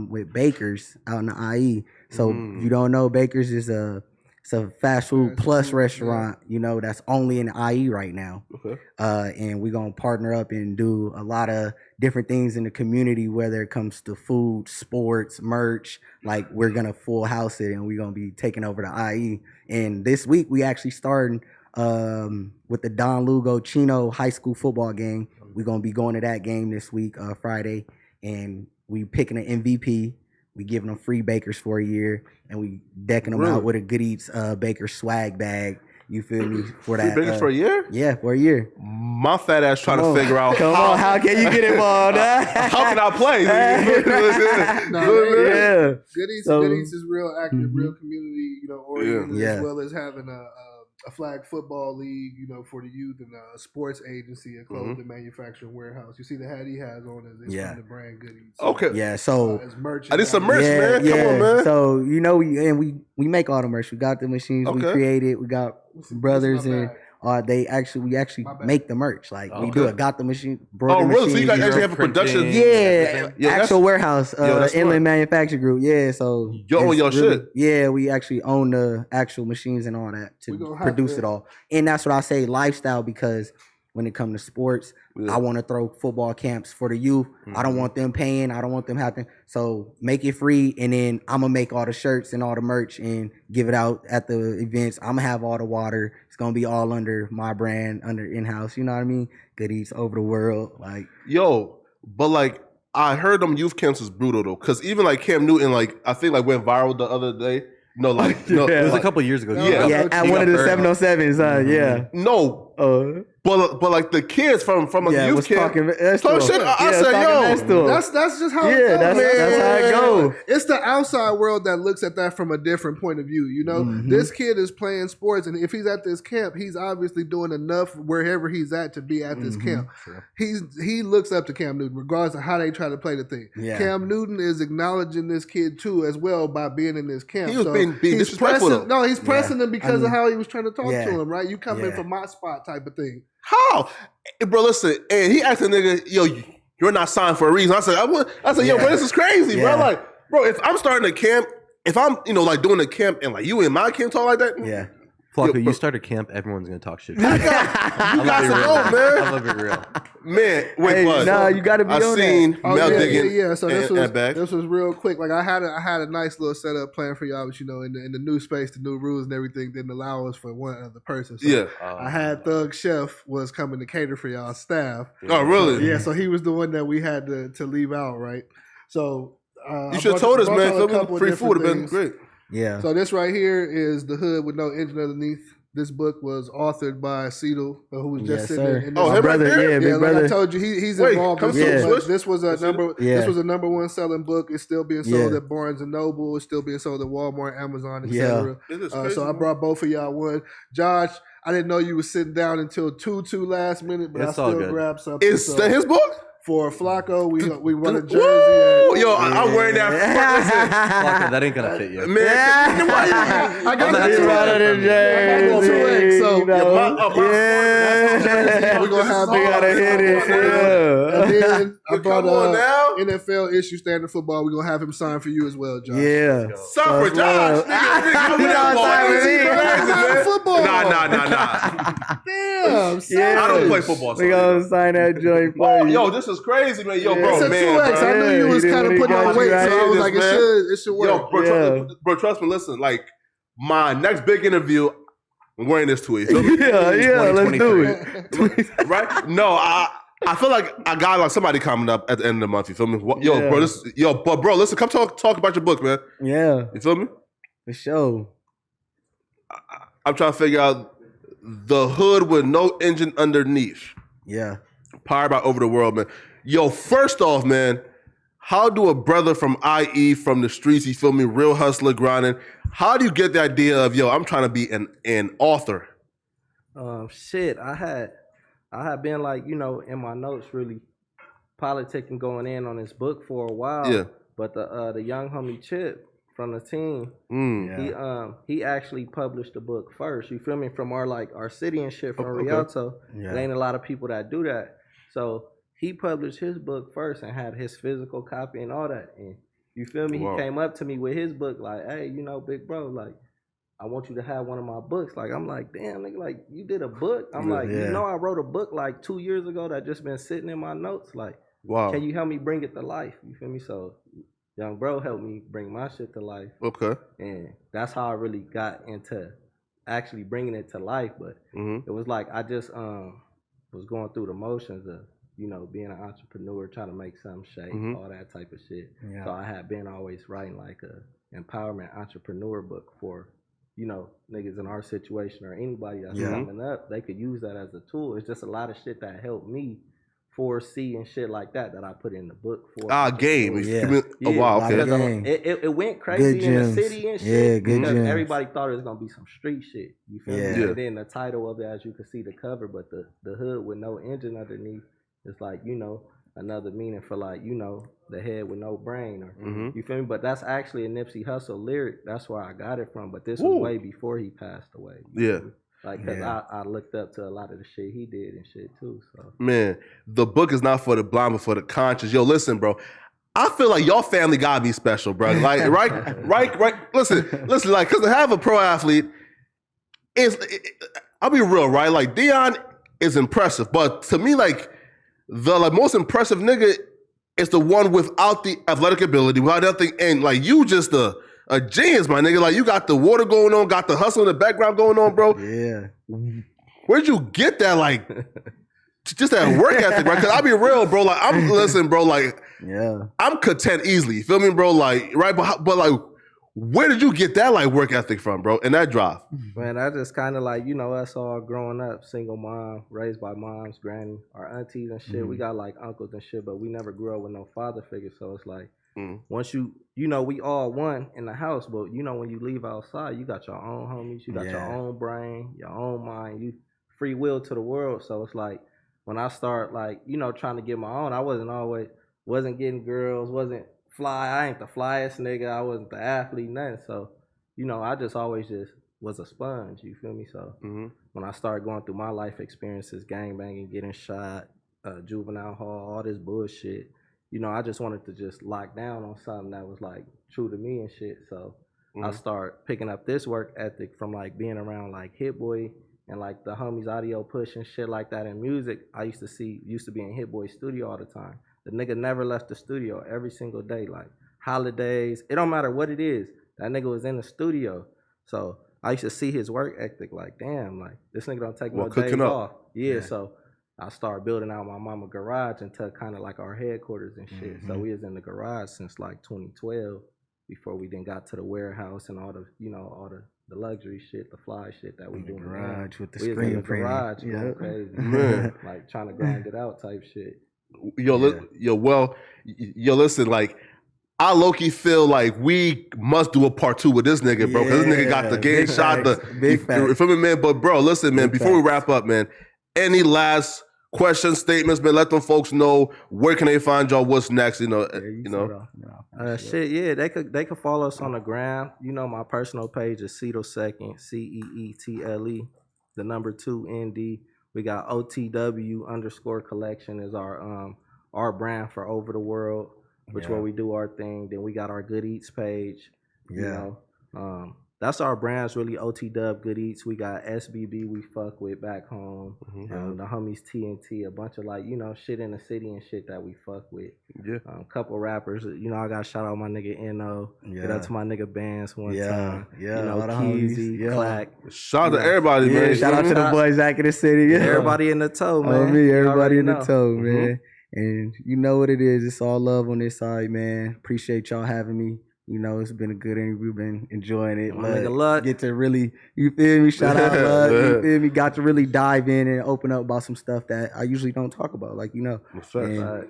with Baker's out in the IE. So if you don't know, Baker's is it's a fast food plus restaurant, you know, that's only in the IE right now. Okay. And we're gonna partner up and do a lot of different things in the community, whether it comes to food, sports, merch. Like, we're gonna full house it and we're gonna be taking over the IE. And this week we actually starting with the Don Lugo Chino high school football game. We're gonna be going to that game this week, Friday. And we picking an MVP. We giving them free Bakers for a year, and we decking them out with a Good Eats Baker swag bag. You feel me? For that. Free Bakers for a year? Yeah, for a year. My fat ass trying to figure out how can you get involved? How can I play? Good Eats is real active, real community, you know, oriented, as well as having a flag football league, you know, for the youth, and a sports agency, a clothing manufacturing warehouse. You see the hat he has on is from the brand Good Eats. Okay. Yeah, so I need some merch, man. Come on, man. So, you know, we make all the merch. We got the machines we created. We got some brothers and we actually make the merch. Like, we do it. Got the machine. Oh, really? So you guys actually have a production? Yeah, actual warehouse, Inland Manufacturing Group. Yeah, so you own your shit. Yeah, we actually own the actual machines and all that to produce it all. And that's what I say, lifestyle, because when it comes to sports, I want to throw football camps for the youth. I don't want them paying. I don't want them having. So make it free, and then I'm going to make all the shirts and all the merch and give it out at the events. I'm going to have all the water. It's going to be all under my brand, under in-house. You know what I mean? Good Eats over the world. Like, yo, but like, I heard them youth camps was brutal though. Because even like Cam Newton, like, I think like went viral the other day. No, like, it was a couple years ago. At one of the 707s. No. But like the kids from a youth camp talk shit. I said, yo, that's just how it goes. That's how it goes. It's the outside world that looks at that from a different point of view. You know, this kid is playing sports, and if he's at this camp, he's obviously doing enough wherever he's at to be at this camp. Sure. He looks up to Cam Newton, regardless of how they try to play the thing. Yeah. Cam Newton is acknowledging this kid too, as well, by being in this camp. He was being disrespectful. No, he's pressing him because of how he was trying to talk to him. Right? You come in from my spot, type of thing. How? Bro, listen, and he asked the nigga, yo, you're not signed for a reason. I said, yo, bro, this is crazy, bro. Like, bro, if I'm starting a camp, if I'm, you know, like doing a camp and like you in my camp talk like that. Yeah. Flakko, you start a camp, everyone's going to talk shit. You got to know, man. I'm going to be real. Man, wait, you got to be on that. I've seen Mel digging. So this was real quick. Like, I had a nice little setup plan for y'all, but you know, in the new space, the new rules and everything didn't allow us for one other person. So I had Thug Chef was coming to cater for y'all staff. Oh, really? So he was the one that we had to leave out, right? So you should have told us, man. Free food would have been great. Yeah. So this right here is The Hood with No Engine Underneath. This book was authored by Ceetle, who was just sitting in this. Oh, him brother, right there? Like I told you, he's involved in this. This was a number one selling book. It's still being sold at Barnes and Noble. It's still being sold at Walmart, Amazon, etc. So I brought both of y'all one. Josh, I didn't know you was sitting down until 2 last minute, but It's I all still good. grabbed something. Is that his book? For Flakko, we run a jersey. Woo! And, Yo, I'm wearing that. Flakko, that ain't gonna fit you. Man, I got not the too bad 2X. from you. I got the 2X, so Yeah, we're gonna have we gotta hit it. Yeah. And then I brought Come on now. NFL issue standard football. We're gonna have him sign for you as well, Josh. Yeah. Suffer, Josh. Nigga, You know what time it is. Crazy, football. Nah. Damn, son. Yeah. I don't play football. We gonna sign that joint for you. Yo, this is crazy, man. Yo, Yeah. bro, It's a man. 2X. I knew you was Yeah, kind of he putting got on you weight, right so I here, was like, man. it should work. Yo, bro, Yeah. trust me, listen, like, my next big interview, I'm wearing this to you. Feel me? Yeah, let's do it. Right? No, I feel like I got like somebody coming up at the end of the month. You feel me? Yo, Yeah. bro, listen, come talk about your book, man. Yeah, You feel me? for sure. I'm trying to figure out the hood with no engine underneath. Yeah. Powered by Over the World, man. Yo, first off, man, how do a brother from IE from the streets, you feel me, real hustler grinding, how do you get the idea of, yo, I'm trying to be an author? Shit, I had been like, you know, in my notes really politicking going in on this book for a while. Yeah. But the young homie Chip from the team, he actually published the book first. You feel me? From our city and shit from Rialto. Yeah. There ain't a lot of people that do that. So he published his book first and had his physical copy and all that. And you feel me? Wow. He came up to me with his book like, hey, you know, big bro, like, I want you to have one of my books. Like, I'm like, damn, nigga, like, you did a book? I'm like, you know, I wrote a book like 2 years ago that just been sitting in my notes. Like, Wow. can you help me bring it to life? You feel me? So young bro helped me bring my shit to life. Okay. And that's how I really got into actually bringing it to life. But it was like I just was going through the motions of, you know, being an entrepreneur, trying to make some shape, all that type of shit. Yeah. So I had been always writing like a empowerment entrepreneur book for, you know, niggas in our situation or anybody that's coming up. They could use that as a tool. It's just a lot of shit that helped me foresee and shit like that I put in the book for. Game. Yeah. Oh, wow, okay. Game. It went crazy in the city and shit. Yeah, good because gems. everybody thought it was gonna be some street shit. You feel me? Yeah. And then the title of it, as you can see the cover, but the hood with no engine underneath, it's like, you know, another meaning for like, you know, the head with no brain, or you feel me? But that's actually a Nipsey Hussle lyric. That's where I got it from. But this was way before he passed away. Yeah. Like, cause I looked up to a lot of the shit he did and shit too. So Man, the book is not for the blind, but for the conscious. Yo, listen, bro. I feel like your family gotta be special, bro. Like, right. Listen. Like, cause to have a pro athlete I'll be real, right? Like, Deayon is impressive, but to me, like, the most impressive nigga is the one without the athletic ability, without nothing, and like, you just a genius, my nigga. Like, you got the water going on, got the hustle in the background going on, bro. Yeah. Where'd you get that, like, just that work ethic, right? Because I'll be real, bro. Like, I'm content easily. You feel me, bro? Like, right? But like, where did you get that, like, work ethic from, bro? And that drive? Man, I just kind of like, you know, us all growing up, single mom, raised by moms, granny, our aunties and shit. We got like uncles and shit, but we never grew up with no father figure. So it's like, once you know, we all one in the house, but you know, when you leave outside, you got your own homies, you got your own brain, your own mind, you free will to the world. So it's like, when I start, like, you know, trying to get my own, I wasn't getting girls, wasn't fly. I ain't the flyest nigga. I wasn't the athlete, nothing. So, you know, I just always just was a sponge. You feel me? So when I started going through my life experiences, gangbanging, getting shot, juvenile hall, all this bullshit, you know, I just wanted to just lock down on something that was like true to me and shit. So I started picking up this work ethic from like being around like Hit Boy and like the homies Audio Push and shit like that in music. I used to be in Hit Boy's studio all the time. The nigga never left the studio every single day, like holidays. It don't matter what it is. That nigga was in the studio. So I used to see his work ethic like, damn, like this nigga don't take no days off. Yeah, so I started building out my mama garage into kind of like our headquarters and shit. So we was in the garage since like 2012 before we then got to the warehouse and all the, you know, all the luxury shit, the fly shit that we doing garage now. with the we screen in the printing. garage going crazy. Like trying to grind it out type shit. Yo, listen, like, I low-key feel like we must do a part 2 with this nigga, bro. Because this nigga got the game shot. Big facts. You feel me, man? But, bro, listen, man, Big before we facts. wrap up, man, any last questions, statements, man? Let them folks know where can they find y'all, what's next, you know. Shit, yeah, they could follow us on the gram. You know, my personal page is Ceetle Second, CEETLE, the number 2 ND. We got OTW_collection is our brand for Over the World, which where we do our thing. Then we got our Good Eats page. You know, that's our brands really. OTW, Good Eats. We got SBB we fuck with back home. The homies TNT, a bunch of like, you know, shit in the city and shit that we fuck with. Couple rappers. You know, I got to shout out my nigga N.O. Get out to my nigga Bands one time. You know, Keezy, Clack. Shout out to everybody, man. Shout out to the boys back in the city. Everybody in the toe, man. Everybody in the toe, man. And you know what it is. It's all love on this side, man. Appreciate y'all having me. You know, it's been a good interview. We've been enjoying it. My nigga Luck. Get to really, you feel me? Shout out Luck. You feel me? Got to really dive in and open up about some stuff that I usually don't talk about. Like, you know, and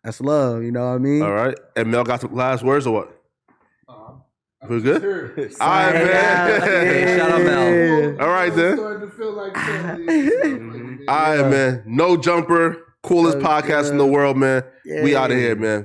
that's love. You know what I mean? All right. And Mel got the last words or what? We good? All right, man. Shout out Mel. All right, then. Starting to feel like All right, man. No Jumper. Coolest podcast in the world, man. We out of here, man.